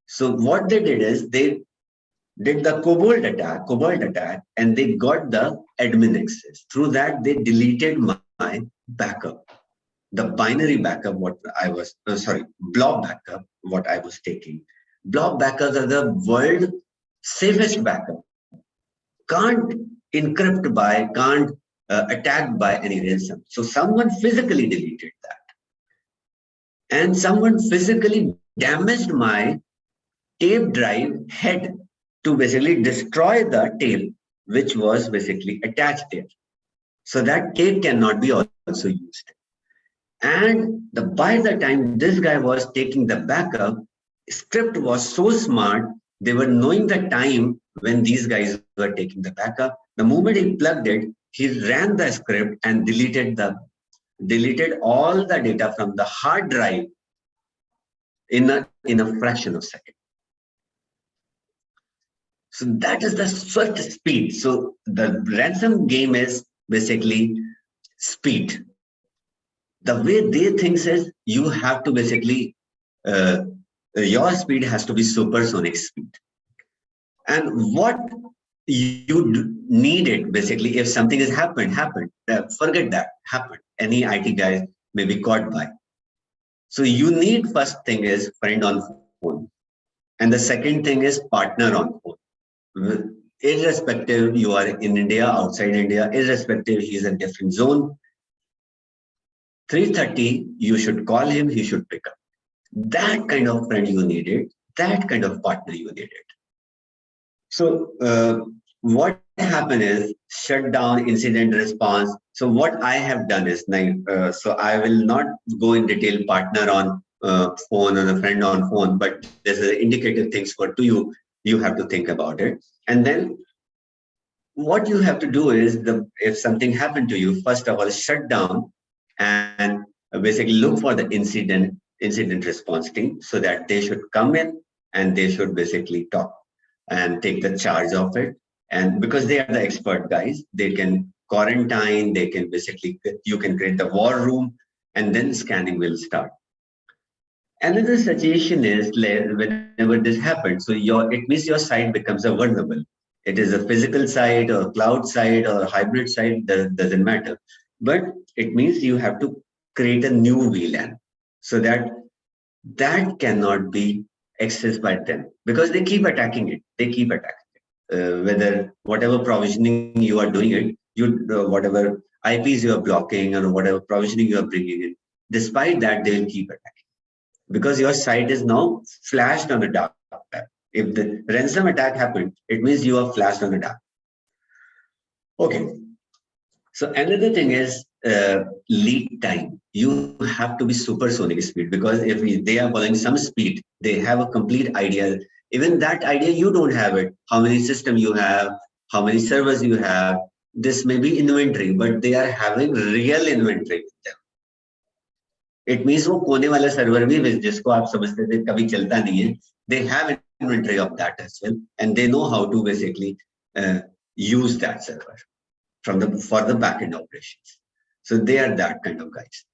So what they did is they did the cobalt attack, and they got the admin access. Through that, they deleted my backup, the binary backup, blob backup, what I was taking. Blob backups are the world safest backup. Can't encrypt by, can't attacked by any ransom. So someone physically deleted that. And someone physically damaged my tape drive head to basically destroy the tape, which was basically attached there. So that tape cannot be also used. And by the time this guy was taking the backup, script was so smart, they were knowing the time when these guys were taking the backup. The moment he plugged it, he ran the script and deleted all the data from the hard drive in a fraction of a second. So that is the search speed. So the ransom game is basically speed. The way they think is you have to basically, your speed has to be supersonic speed. And what you needed basically, if something has happened, forget that, happened. Any IT guy may be caught by. So you need, first thing is friend on phone. And the second thing is partner on phone. Irrespective you are in India, outside India, irrespective he's in a different zone, 3:30, you should call him, he should pick up. That kind of friend you needed, that kind of partner you needed. So what happened is shutdown, incident response. So what I have done is, so I will not go in detail partner on phone and a friend on phone, but there's indicative things for you have to think about it. And then what you have to do is, if something happened to you, first of all, shut down and basically look for the incident response team, so that they should come in and they should basically talk and take the charge of it. And because they are the expert guys, they can quarantine, they can basically, you can create the war room, and then scanning will start. Another suggestion is, whenever this happens, so it means your site becomes a vulnerable. It is a physical site or cloud site or hybrid site, doesn't matter. But it means you have to create a new VLAN, so that cannot be accessed by them, because they keep attacking it. Whether whatever provisioning you are doing it, whatever IPs you are blocking or whatever provisioning you are bringing in, despite that, they will keep attacking, because your site is now flashed on a dark web. If the ransom attack happened, it means you are flashed on a dark. Okay. So another thing is lead time. You have to be supersonic speed, because if they are following some speed, they have a complete idea. Even that idea, you don't have it. How many systems you have, how many servers you have. This may be inventory, but they are having real inventory with them. It means वो कोने वाला server भी, जिसको आप समझते थे कभी चलता नहीं है, they have inventory of that as well, and they know how to basically use that server for the backend operations. So they are that kind of guys.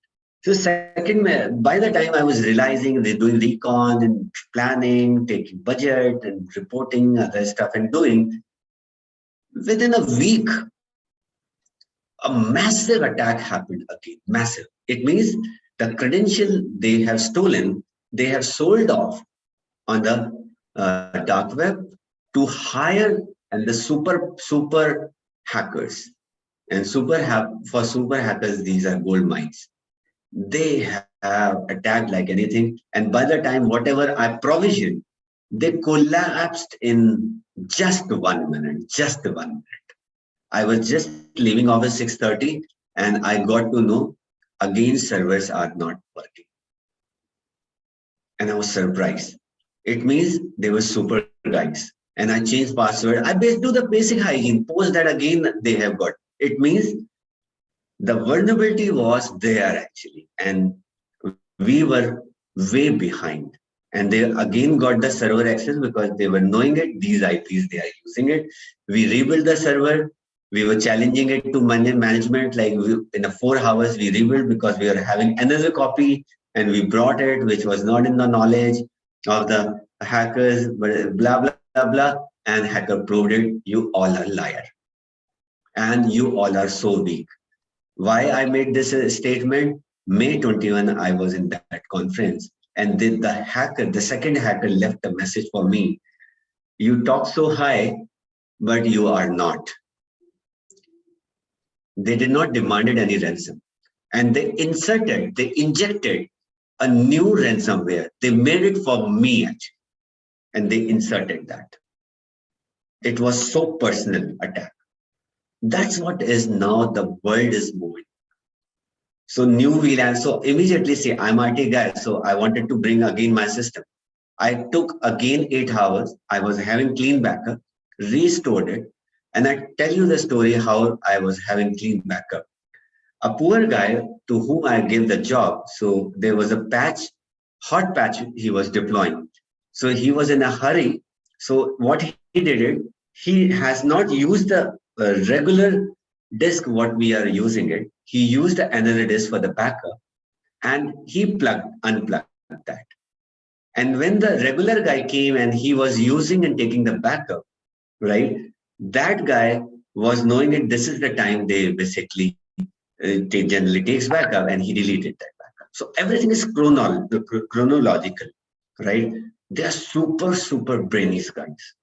So second, by the time I was realizing they're doing recon and planning, taking budget and reporting other stuff and doing, within a week, a massive attack happened again, massive. It means the credential they have stolen, they have sold off on the dark web to hire and the super hackers. And for super hackers, these are gold mines. They have attacked like anything. And by the time whatever I provisioned, they collapsed in just 1 minute, just 1 minute. I was just leaving office 6:30 and I got to know again servers are not working. And I was surprised. It means they were super guys. And I changed password. I do the basic hygiene. Post that again they have got. It means the vulnerability was there actually. And we were way behind. And they again got the server access because they were knowing it. These IPs, they are using it. We rebuilt the server. We were challenging it to management. Like in 4 hours, we rebuilt because we were having another copy. and we brought it, which was not in the knowledge of the hackers, but blah, blah, blah. And hacker proved it. You all are liar. And you all are so weak. Why I made this statement? May 21, I was in that conference, and the second hacker left a message for me. You talk so high, but you are not. They did not demanded any ransom. And they injected a new ransomware. They made it for me, actually, and they inserted that. It was so personal attack. That's what is now the world is moving. So new VLAN. So immediately say, I'm IT guy. So I wanted to bring again my system. I took again 8 hours. I was having clean backup, restored it. And I tell you the story how I was having clean backup. A poor guy to whom I gave the job. So there was a hot patch he was deploying. So he was in a hurry. So what he did it, he has not used the regular disk what we are using it. He used another disk for the backup, and he unplugged that. And when the regular guy came and he was using and taking the backup, right? That guy was knowing that this is the time they basically generally takes backup, and he deleted that backup. So everything is chronological, right? They are super brainy guys,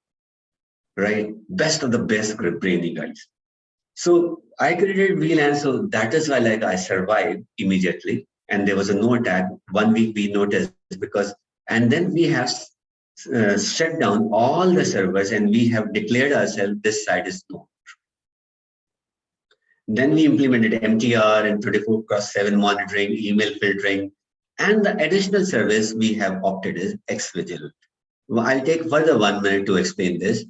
right? Best of the best brainy guys. So I created VLAN, so that is why like I survived immediately, and there was a no attack. 1 week we noticed because, and then we have shut down all the servers, and we have declared ourselves this site is no. Then we implemented MTR and 24/7 monitoring, email filtering, and the additional service we have opted is Xvigil. Well, I'll take further 1 minute to explain this.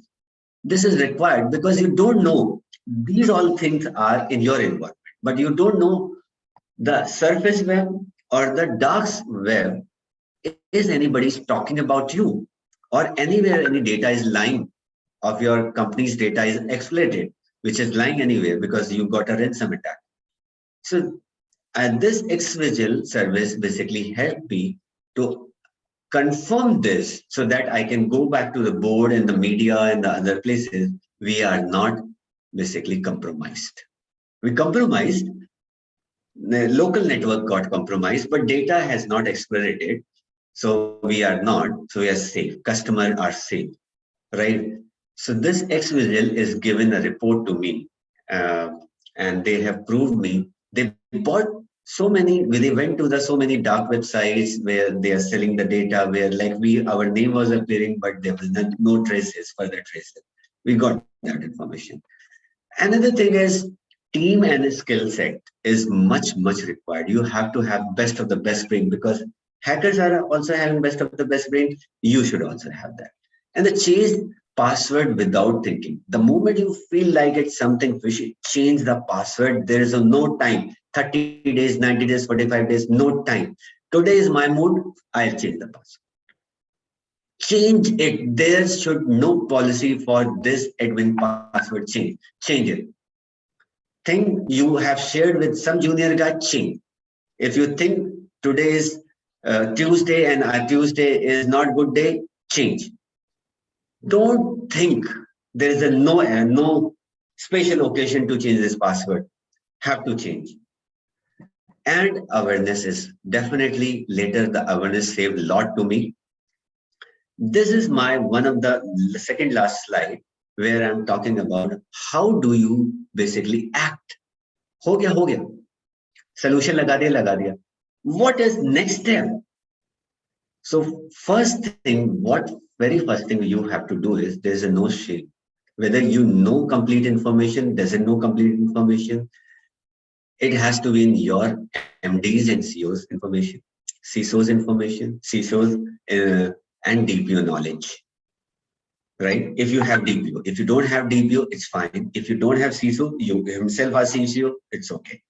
This is required because you don't know these all things are in your environment, but you don't know the surface web or the dark web. Is anybody talking about you, or anywhere any data is lying of your company's data is exploited, which is lying anywhere because you got a ransom attack. So this Xvigil service basically helped me to confirm this so that I can go back to the board and the media and the other places. We are not basically compromised. We compromised, the local network got compromised, but data has not exploited. So we are not, so we are safe. Customers are safe, right? So this Xvigil is given a report to me, and they have proved me. They bought so many. They went to the so many dark websites where they are selling the data, where like our name was appearing, but there was no traces, further traces. We got that information. Another thing is team and skill set is much required. You have to have best of the best brain because hackers are also having best of the best brain. You should also have that. And the change password without thinking. The moment you feel like it's something fishy, change the password. There is no time. 30 days, 90 days, 45 days, no time. Today is my mood. I'll change the password. Change it. There should no policy for this admin password change. Change it. Thing you have shared with some junior guy, change. If you think today is Tuesday and Tuesday is not good day, change. Don't think there is a no special occasion to change this password. Have to change. And awareness is definitely later the awareness saved a lot to me. This is my one of the second last slide where I'm talking about how do you basically act. Ho gaya. Solution laga diya. What is next step? So very first thing you have to do is there's a no shame. Whether you know complete information, doesn't know complete information, it has to be in your MDs and CEOs information, CISOs information, CISOs and DPO knowledge. Right? If you have DPO, if you don't have DPO, it's fine. If you don't have CISO, you himself as CISO, it's okay.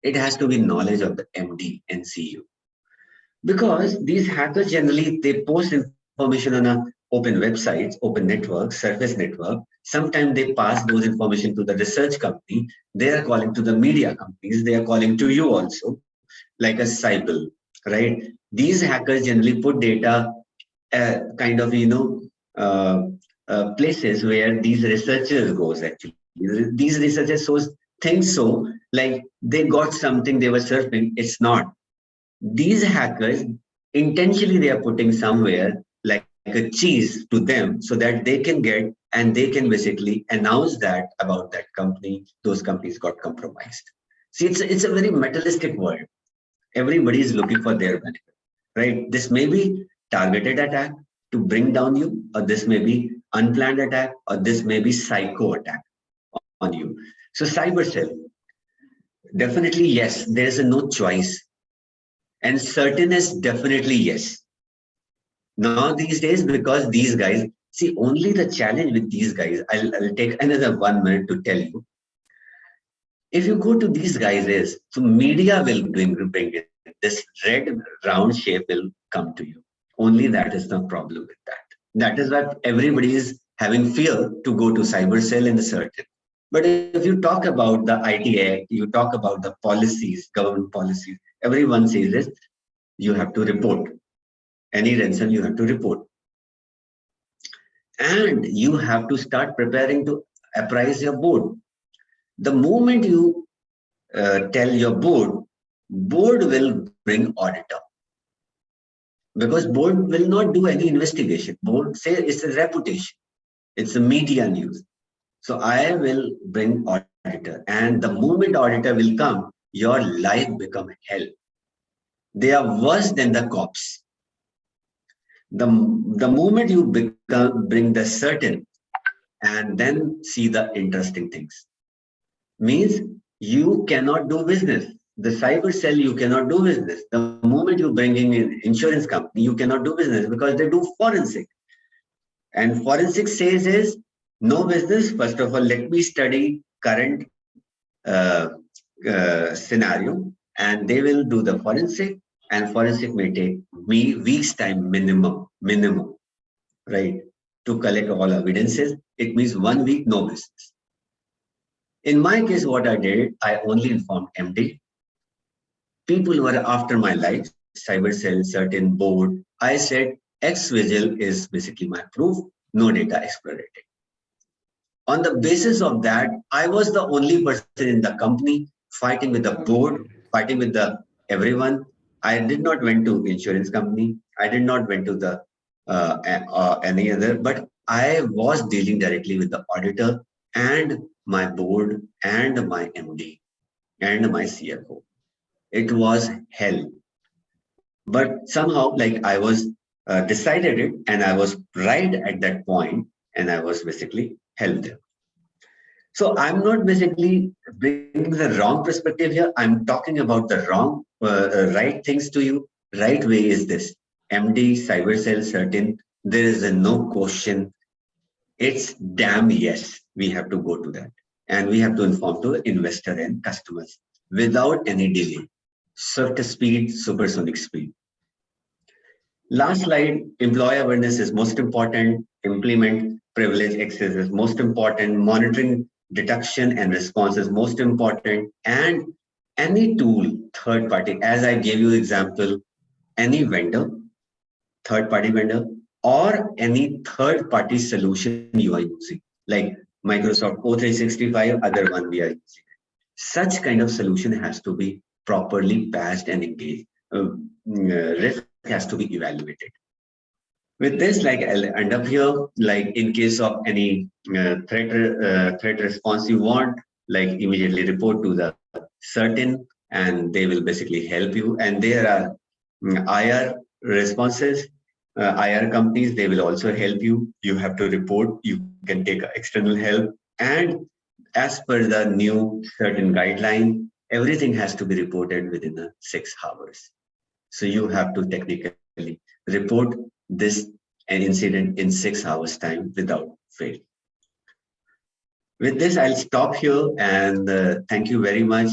It has to be knowledge of the MD and CEO. Because these hackers generally, they post information on a open websites, open network, surface network. Sometimes they pass those information to the research company. They are calling to the media companies. They are calling to you also, like a Cybele, right? These hackers generally put data kind of, places where these researchers goes actually. These researchers think so, like they got something they were surfing. It's not. These hackers intentionally they are putting somewhere like a cheese to them so that they can get and they can basically announce that about that company. Those companies got compromised. See, it's a very materialistic world. Everybody is looking for their benefit, right? This may be targeted attack to bring down you, or this may be unplanned attack, or this may be psycho attack on you. So cyber cell, definitely yes, there is a no choice, and certain is definitely yes. Now these days, because these guys, see, only the challenge with these guys, I'll take another 1 minute to tell you. If you go to these guys is, so media will bring it. This red round shape will come to you. Only that is the problem with that. That is why everybody is having fear to go to cyber cell and certain. But if you talk about the IT Act, you talk about the policies, government policies, everyone says this, you have to report. Any ransom you have to report. And you have to start preparing to apprise your board. The moment you tell your board will bring auditor because board will not do any investigation. Board say it's a reputation, it's a media news. So I will bring auditor, and the moment auditor will come, your life become hell. They are worse than the cops. The moment you bring the certain and then see the interesting things means you cannot do business. The cyber cell, you cannot do business. The moment you bringing in insurance company, you cannot do business because they do forensic. And forensic says is no business. First of all, let me study current uh, scenario, and they will do the forensic. And forensic may take me weeks time minimum, right? To collect all evidences. It means 1 week, no business. In my case, what I did, I only informed MD. People were after my life, cyber cell, certain board. I said, X Vigil is basically my proof, no data explorated. On the basis of that, I was the only person in the company fighting with the board, fighting with the everyone. I did not went to insurance company. I did not went to the any other, but I was dealing directly with the auditor and my board and my MD and my CFO. It was hell. But somehow, like I was decided it and I was right at that point and I was basically held there. So I'm not basically bringing the wrong perspective here. I'm talking about the wrong, right things to you. Right way is this. MD, cyber cell, certain. There is a no question. It's damn yes. We have to go to that. And we have to inform to investor and customers without any delay. Circuit speed, supersonic speed. Last slide, employee awareness is most important. Implement privilege access is most important. Monitoring detection and response is most important. And any tool, third party, as I gave you example, any vendor, third party vendor, or any third party solution you are using, like Microsoft O365, other one we are using. Such kind of solution has to be properly patched and engaged. Risk has to be evaluated. With this, like I'll end up here, like in case of any threat response you want, like immediately report to the certain, and they will basically help you. And there are IR responses, IR companies, they will also help you. You have to report, you can take external help. And as per the new certain guideline, everything has to be reported within the 6 hours. So you have to technically report this an incident in 6 hours time without fail. With this, I'll stop here and thank you very much.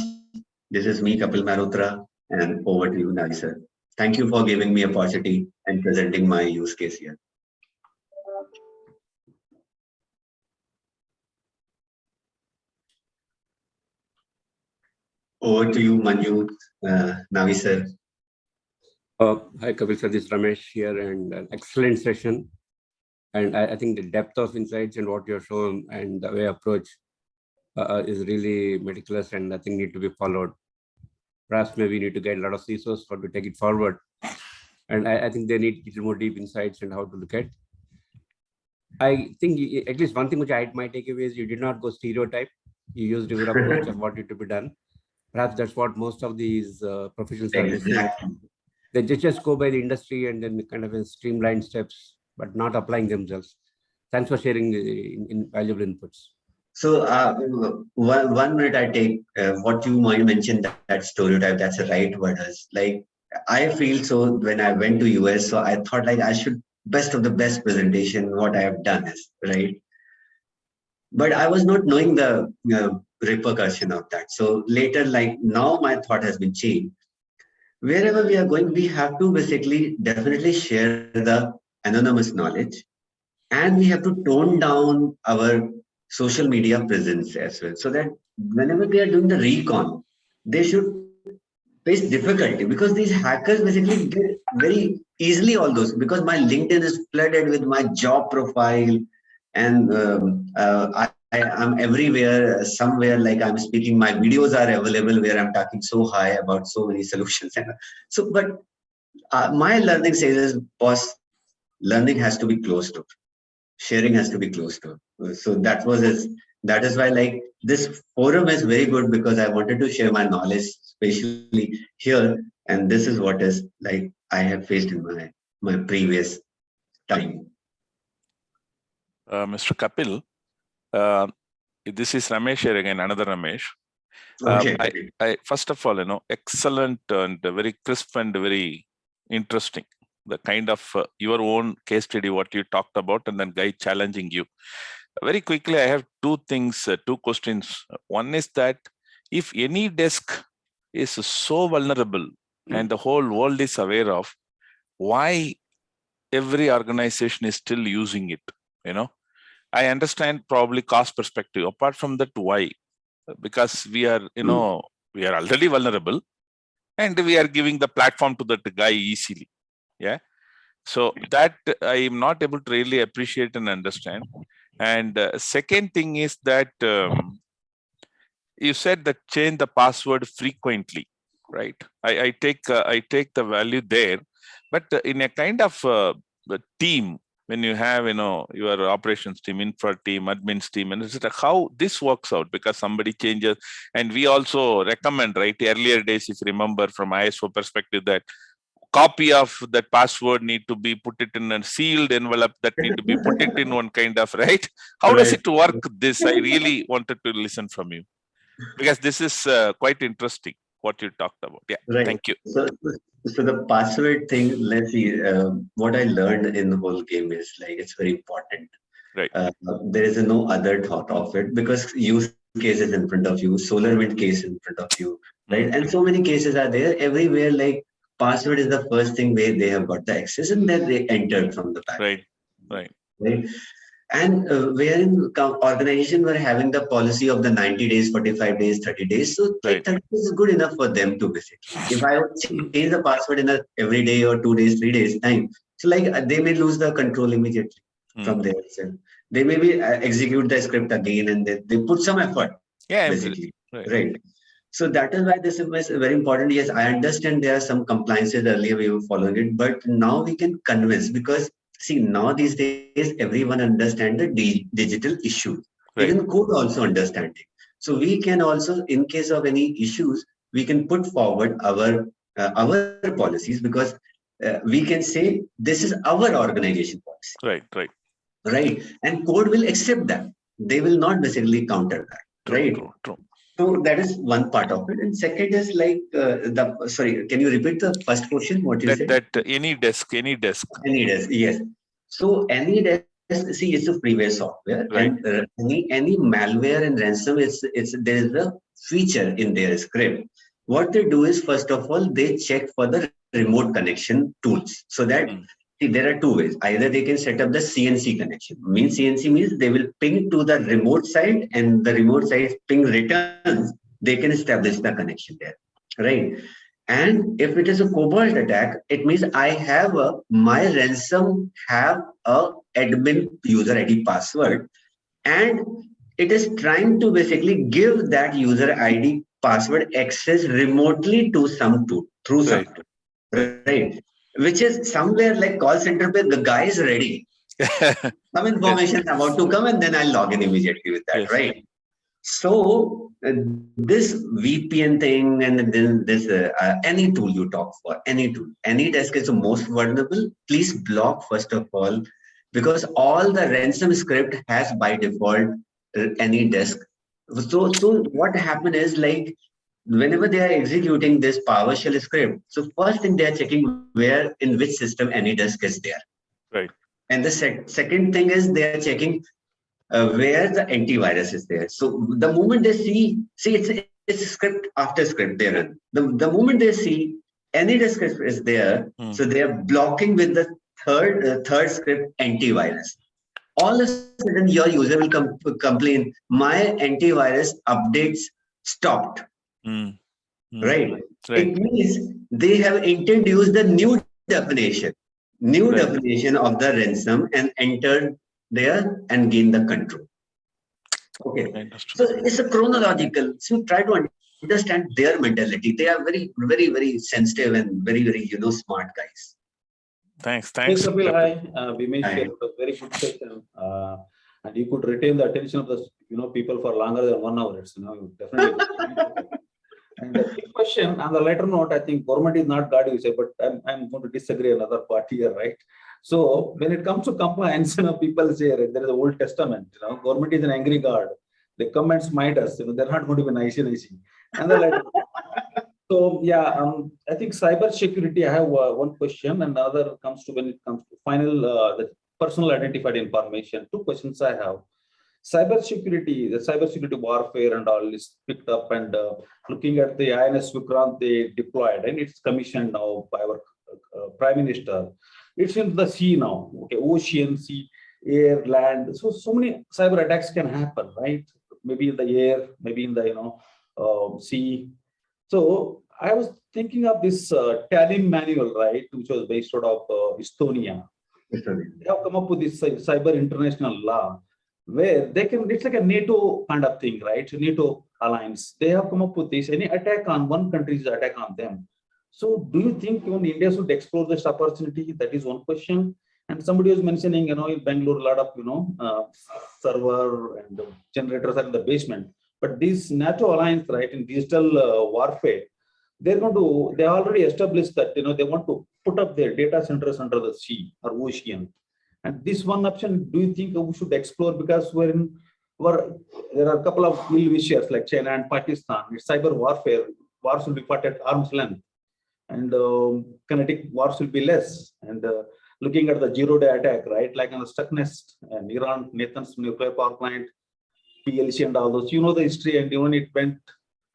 This is me, Kapil Mehrotra, and over to you, Navi sir. Thank you for giving me opportunity and presenting my use case here. Over to you, Manju, Navi sir. Hi, Kapil sir. This is Ramesh here, and an excellent session. And I think the depth of insights and what you're shown and the way approach is really meticulous, and I think need to be followed. Perhaps maybe need to get a lot of CISOs for to take it forward. And I think they need a little more deep insights and how to look at. I think at least one thing which I might take away is you did not go stereotype. You used your approach of what needed to be done. Perhaps that's what most of these professionals are missing. Exactly. They just go by the industry and then kind of streamlined steps, but not applying themselves. Thanks for sharing the valuable inputs. So one minute I take what you might mention that stereotype. That's the right word. Is like I feel so when I went to US. So I thought like I should best of the best presentation. What I have done is right, but I was not knowing the repercussion of that. So later, like now, my thought has been changed. Wherever we are going, we have to basically definitely share the anonymous knowledge, and we have to tone down our social media presence as well, so that whenever they are doing the recon, they should face difficulty because these hackers basically get very easily all those, because my LinkedIn is flooded with my job profile, and I'm everywhere, somewhere, like I'm speaking, my videos are available where I'm talking so high about so many solutions. So, but my learning says, boss, learning has to be close to, sharing has to be close to. So that is why like this forum is very good, because I wanted to share my knowledge, especially here. And this is what is like I have faced in my previous time. Mr. Kapil, this is Ramesh here again, another Ramesh. Okay. I first of all, excellent and very crisp and very interesting. The kind of your own case study, what you talked about, and then guy challenging you. Very quickly, I have two things, two questions. One is that if any desk is so vulnerable and the whole world is aware of, why every organization is still using it? I understand probably cost perspective. Apart from that, why? Because we are, we are already vulnerable, and we are giving the platform to that guy easily. Yeah. So that I am not able to really appreciate and understand. And second thing is that you said that change the password frequently, right? I take the value there, but in a kind of the team, when you have your operations team, infra team, admins team, and etc., how this works out, because somebody changes, and we also recommend, right, earlier days, if you remember from ISO perspective, that copy of that password need to be put it in a sealed envelope, that need to be put it in one kind of, right? How does it work? This I really wanted to listen from you, because this is quite interesting what you talked about. Yeah, Right. thank you. So the password thing, let's see, what I learned in the whole game is like it's very important. Right. There is no other thought of it, because use cases in front of you, SolarWind case in front of you, right? And so many cases are there everywhere. Like password is the first thing where they have got the access, and then they entered from the back. Right. And wherein organization were having the policy of the 90 days, 45 days, 30 days. So like 30 days is good enough for them to visit. If I would change the password in every day or 2 days, 3 days time, so like they may lose the control immediately from there itself. They may be execute the script again, and they put some effort, basically. Right. So that is why this is very important. Yes, I understand there are some compliances earlier we were following it, but now we can convince, because see, now these days everyone understands the digital issues. Even code also understand it. So we can also, in case of any issues, we can put forward our policies, because we can say this is our organization policy. Right. And code will accept that. They will not basically counter that. Right. True. So that is one part of it. And second is like sorry, can you repeat the first question? What you said? That any desk. Yes. So any desk, see, it's a freeware software, and any malware and ransom, there is a feature in their script. What they do is, first of all, they check for the remote connection tools. So that see, there are two ways. Either they can set up the CNC connection. CNC means they will ping to the remote side, and the remote side ping returns. They can establish the connection there, right? And if it is a cobalt attack, it means my ransom have a admin user ID password, and it is trying to basically give that user ID password access remotely to some tool through some Right. tool, right? Which is somewhere like call center, where the guy is ready. Some Yes. information about to come, and then I'll log in immediately with that, Yes. right? So this VPN thing, and then this any tool you talk for, any tool, any desk is the most vulnerable. Please block first of all, because all the ransom script has by default any desk. So what happened is, like, whenever they are executing this PowerShell script, so first thing they are checking where in which system any desk is there, Right. and the second thing is they are checking where the antivirus is there. So the moment they see it's script after script they run. The moment they see any script is there, Hmm. so they are blocking with the third script antivirus. All of a sudden, your user will complain, my antivirus updates stopped. Hmm. Hmm. Right? Right. It means they have introduced the new Right. definition of the ransom and entered there and gain the control. Okay. Understood. So it's a chronological. So try to understand their mentality. They are very sensitive and very, smart guys. Thanks. Hey, Thanks, Kapil, Kapil. hi. Vimesh Hi. here. It was a very good session. And you could retain the attention of the people for longer than 1 hour. It's, you definitely. And the big question on the later note, I think government is not God, you say, but I'm going to disagree another part here, right? So when it comes to compliance, people say there is an Old Testament, government is an angry God. They come and smite us, they're not going to be nice. And the later. So yeah, I think cyber security. I have one question, and the other comes to when it comes to final the personal identified information. Two questions I have. Cyber security, the cyber security warfare and all is picked up, and looking at the INS Vikrant they deployed, and it's commissioned now by our Prime Minister. It's in the sea now. Okay, ocean, sea, air, land. So many cyber attacks can happen, right? Maybe in the air, maybe in the sea. So I was thinking of this Talim manual, right, which was based out of Estonia. They have come up with this cyber international law where they can, it's like a NATO kind of thing, right? NATO alliance. They have come up with this. Any attack on one country is attack on them. So do you think even India should explore this opportunity? That is one question. And somebody was mentioning, in Bangalore, a lot of, server and generators are in the basement. But this NATO alliance, right, in digital warfare, they already established that, they want to put up their data centers under the sea or ocean. And this one option, do you think we should explore? Because there are a couple of ill wishers like China and Pakistan. It's cyber warfare. Wars will be fought at arm's length, and kinetic wars will be less. And looking at the zero-day attack, right, like on the Stuxnet and Iran, Nathan's nuclear power plant, PLC and all those, the history, and even it went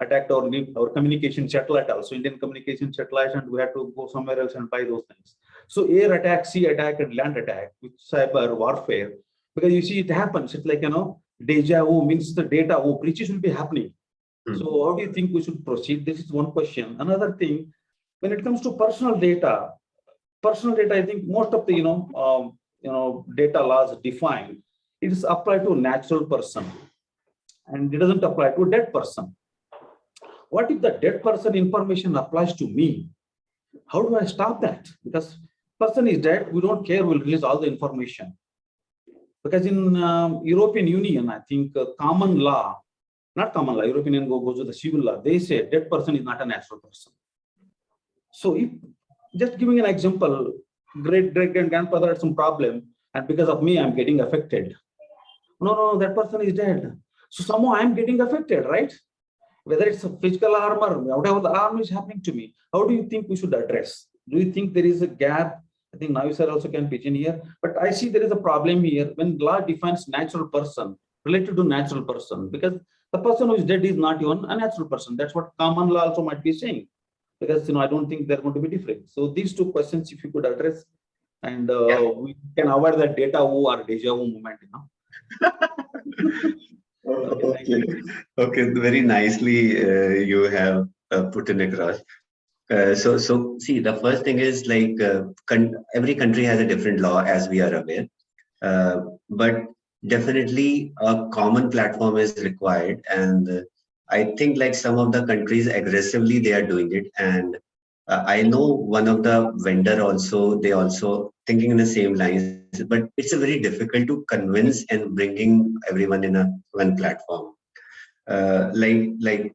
attacked our communication satellite also, Indian communication satellite, and we had to go somewhere else and buy those things. So air attack, sea attack, and land attack with cyber warfare, because you see it happens. It's like, deja vu means the data, breaches will be happening. So how do you think we should proceed? This is one question. Another thing, when it comes to personal data, I think most of the, data laws defined, it is applied to a natural person and it doesn't apply to a dead person. What if the dead person information applies to me? How do I stop that? Because person is dead, we don't care, we'll release all the information. Because in European Union, I think common law, not common law, European Union goes to the civil law, they say dead person is not a natural person. So if, just giving an example, great grandfather had some problem, and because of me, I'm getting affected. No, that person is dead. So somehow I'm getting affected, right? Whether it's a physical harm or whatever the harm is happening to me, how do you think we should address? Do you think there is a gap? I think now sir also can pitch in here, but I see there is a problem here when law defines natural person related to natural person, because the person who is dead is not even a natural person. That's what common law also might be saying, because I don't think they're going to be different. So these two questions, if you could address, and we can avoid that data vu or deja vu moment, Okay, very nicely you have put in across. So see, the first thing is like every country has a different law, as we are aware. But definitely a common platform is required, and I think like some of the countries aggressively they are doing it, and I know one of the vendor also they also thinking in the same lines, but it's a very difficult to convince and bringing everyone in a one platform. Like like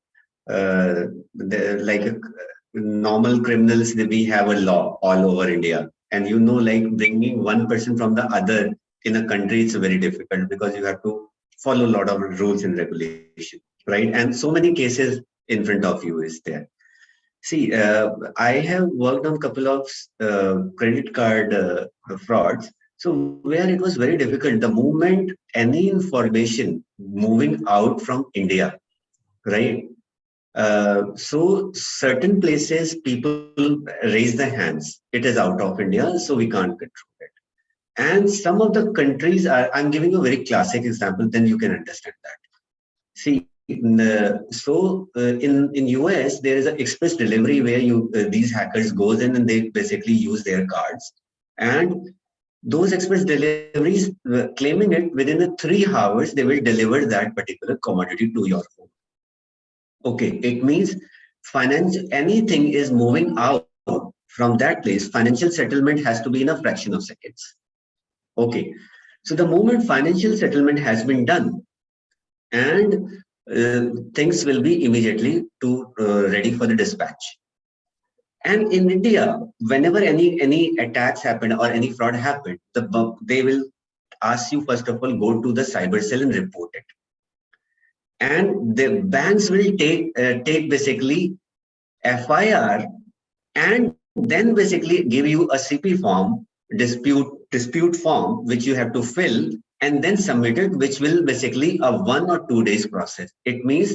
normal criminals, we have a law all over India, and like bringing one person from the other in a country, it's very difficult because you have to follow a lot of rules and regulation, right? And so many cases in front of you is there. See, I have worked on a couple of credit card frauds. So where it was very difficult, the moment any information moving out from India, right? So certain places people raise their hands. It is out of India, so we can't control it. And some of the countries are, I'm giving a very classic example, then you can understand that. See, in US, there is an express delivery where these hackers goes in and they basically use their cards. And those express deliveries, claiming it within the 3 hours, they will deliver that particular commodity to your home. Okay, it means anything is moving out from that place, financial settlement has to be in a fraction of seconds. Okay, so the moment financial settlement has been done, and things will be immediately ready for the dispatch. And in India, whenever any attacks happen or any fraud happen, they will ask you first of all go to the cyber cell and report it. And the banks will take basically FIR and then basically give you a CP form, dispute form, which you have to fill and then submit it, which will basically a 1 or 2 days process. It means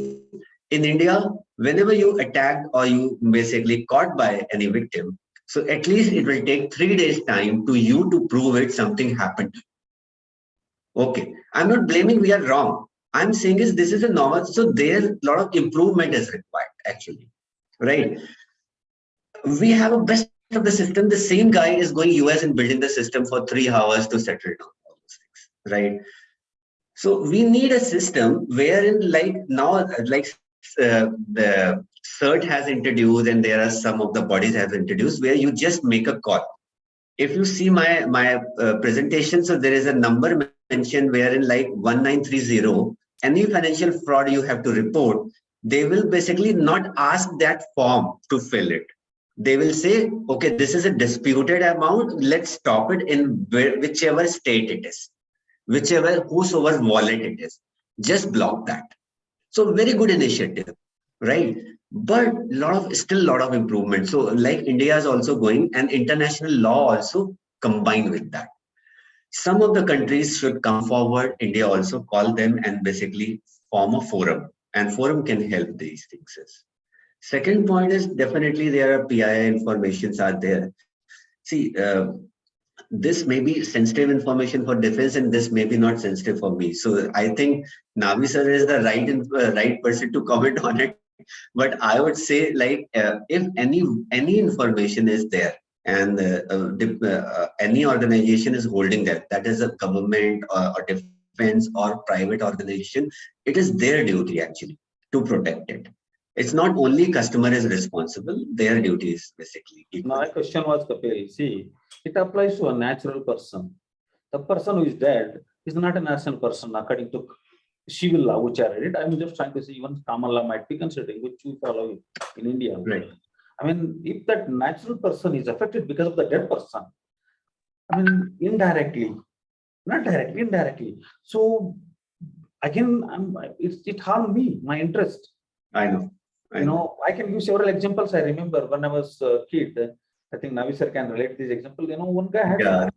in India, whenever you attacked or you basically caught by any victim, so at least it will take 3 days time to you to prove it something happened. Okay, I'm not blaming we are wrong. I'm saying is this is a normal, so there a lot of improvement is required actually, right? We have a best of the system. The same guy is going US and building the system for 3 hours to settle down all those things, right? So we need a system wherein like now, like the CERT has introduced and there are some of the bodies have introduced where you just make a call. If you see my presentation, so there is a number mentioned wherein like 1930, any financial fraud you have to report, they will basically not ask that form to fill it. They will say, okay, this is a disputed amount. Let's stop it in whichever state it is, whosoever wallet it is. Just block that. So very good initiative, right? But still a lot of improvement. So like India is also going, and international law also combined with that. Some of the countries should come forward. India also call them and basically form a forum, and forum can help these things. Second point is definitely there are PII informations are there. See, this may be sensitive information for defense and this may be not sensitive for me. So I think Navi sir is the right person to comment on it. But I would say like if any information is there and any organization is holding that is a government or defense or private organization, it is their duty actually to protect it. It's not only customer is responsible, their duty is basically equal. My question was, Kapil, see, it applies to a natural person. The person who is dead is not a national person according to civil law, which I read. I'm just trying to say even common law might be considered, which we follow in India. Right. I mean, if that natural person is affected because of the dead person, I mean, indirectly, not directly, indirectly. So again, it harmed me, my interest. I know. I can give several examples. I remember when I was a kid, I think Navi sir can relate this example. One guy had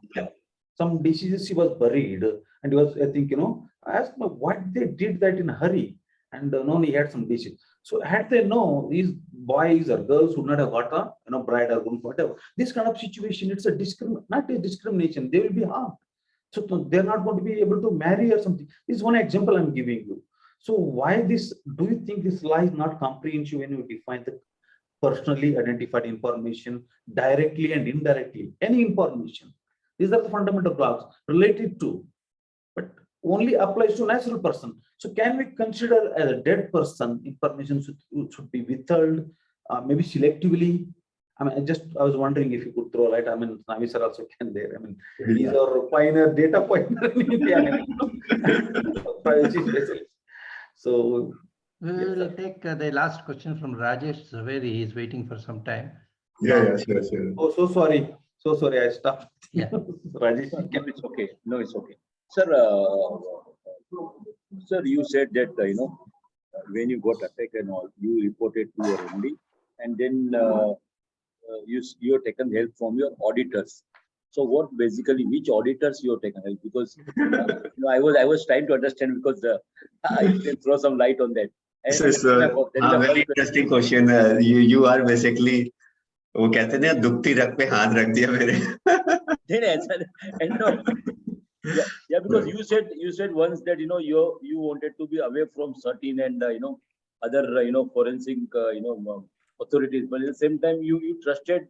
some diseases, he was buried, and he was, I think, I asked him what they did that in a hurry, and he had some disease. So had they know these boys or girls would not have got a bride or groom, whatever. This kind of situation, it's not a discrimination. They will be harmed. So they're not going to be able to marry or something. This is one example I'm giving you. So why this? Do you think this law is not comprehensive when you define the personally identified information, directly and indirectly, any information. These are the fundamental blocks related to, but only applies to natural person. So can we consider as a dead person, information should be withheld, maybe selectively? I mean, I was wondering if you could throw light. I mean, Nami sir also can there. I mean, he's our pioneer, data pioneer in India. I mean, privacy specialist. So we will take the last question from Rajesh Zaveri. He is waiting for some time. Yeah, sure. oh, so sorry, I stopped. Yeah. Rajesh, No, it's okay. No, it's okay. Sir, sir, you said that, when you got attacked and all, you reported to your MD, and then you have taken help from your auditors. So what basically, which auditors you have taken help? Because I was trying to understand, because you can throw some light on that. And Very interesting question. You are basically, वो कहते हैं ना, दुखती रग पे हाथ रख दिया मेरे. then answer, and no, yeah, because you said once that you wanted to be away from certain and other forensic authorities, but at the same time you trusted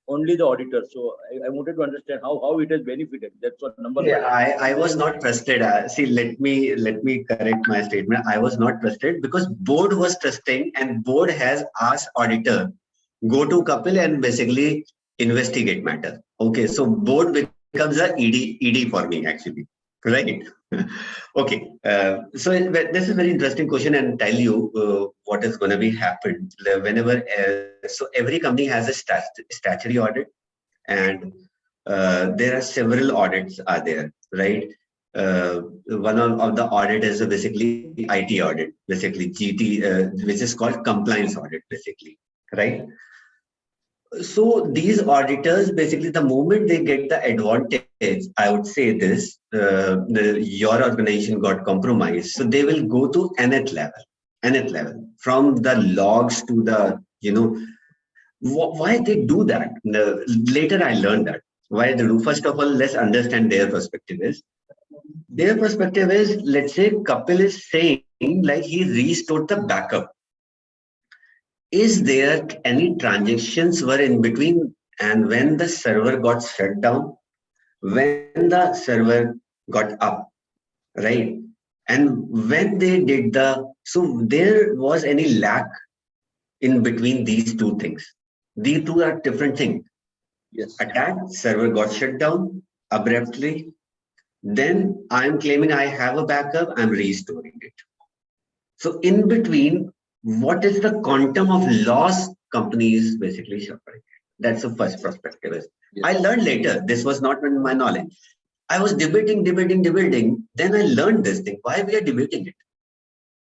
only the auditor. So I wanted to understand how it has benefited. That's what number one. I was not trusted. See, let me correct my statement. I was not trusted because board was trusting, and board has asked auditor go to Kapil and basically investigate matter. Okay, so board becomes a ED for me actually, right? Okay, so this is a very interesting question, and tell you what is going to be happened whenever. So every company has a statutory audit, and there are several audits are there, right? One of the audit is basically IT audit, basically GT, which is called compliance audit, basically, right? So these auditors, basically, the moment they get the advantage, I would say this, your organization got compromised, so they will go to nth level, from the logs to the, why they do that. Later I learned that why they do. First of all, let's understand their perspective is. Their perspective is, let's say Kapil is saying like he restored the backup. Is there any transactions were in between, and when the server got shut down, when the server got up, right? And when they did so there was any lack in between these two things. These two are different things. Yes. Attack, server got shut down abruptly. Then I'm claiming I have a backup, I'm restoring it. So in between, what is the quantum of loss companies basically suffering? That's the first perspective. Yes. I learned later, this was not in my knowledge. I was debating. Then I learned this thing, why we are debating it.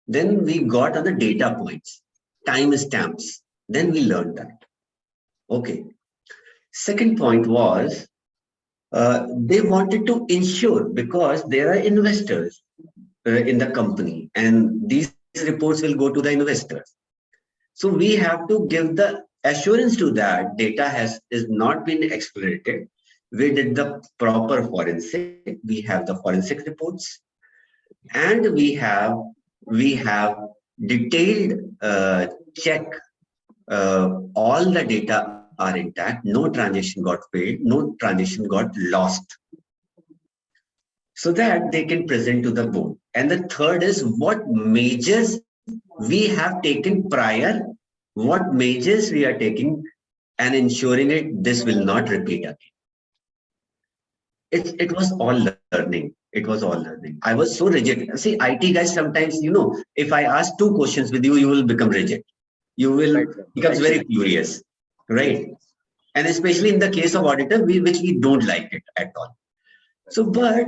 Then we got on the data points, time stamps. Then we learned that. Okay. Second point was, they wanted to ensure, because there are investors in the company, and these reports will go to the investors. So we have to give the assurance to that data is not been exploited. We did the proper forensic. We have the forensic reports, and we have detailed check. All the data are intact. No transaction got failed. No transaction got lost. So that they can present to the board. And the third is what measures we have taken prior, what measures we are taking and ensuring this will not repeat again. It was all learning. It was all learning. I was so rigid. See, IT guys, sometimes, if I ask two questions with you, you will become rigid. You will become very curious, right? And especially in the case of auditor, which we don't like it at all. So, but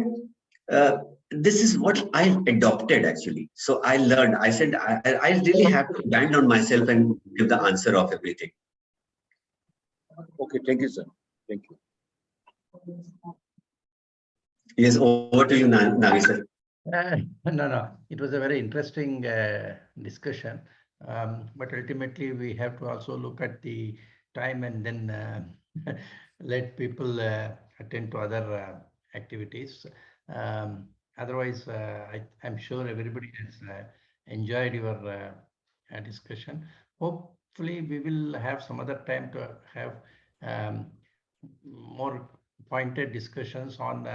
this is what I adopted actually. So I learned. I said I really have to stand on myself and give the answer of everything. Okay, thank you, sir. Thank you. Yes, over to you, Nagi sir. No. It was a very interesting discussion. But ultimately, we have to also look at the time and then let people attend to other activities. Otherwise, I'm sure everybody has enjoyed your discussion. Hope hopefully we will have some other time to have more pointed discussions on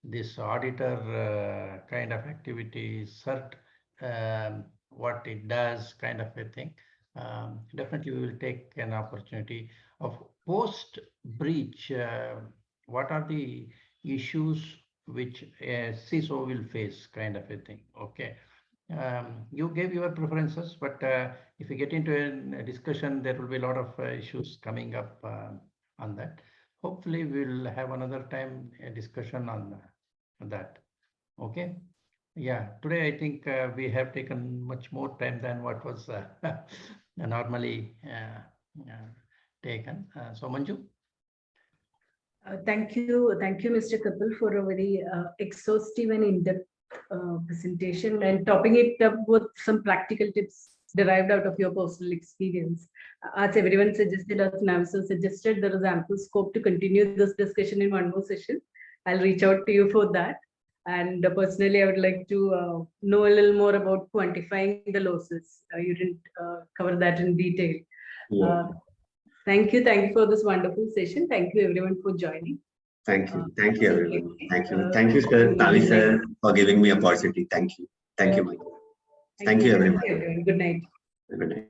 this auditor kind of activity, CERT, what it does, kind of a thing. Definitely, we will take an opportunity of post-breach. What are the issues which a CISO will face, kind of a thing? Okay. You gave your preferences, but if you get into a discussion, there will be a lot of issues coming up on that. Hopefully, we'll have another time a discussion on that. Okay. Yeah, today I think we have taken much more time than what was normally taken. So Manju? Thank you, Mr. Kapil, for a very exhaustive and in-depth presentation and topping it up with some practical tips derived out of your personal experience. As everyone suggested, as Navso suggested, there is ample scope to continue this discussion in one more session. I'll reach out to you for that. And personally, I would like to know a little more about quantifying the losses. You didn't cover that in detail. Yeah. Thank you for this wonderful session. Thank you everyone for joining. Thank you everyone. Thank you, sir, Navi sir, for giving me opportunity. Thank you, Michael. Thank you, everyone. Good night. Good night.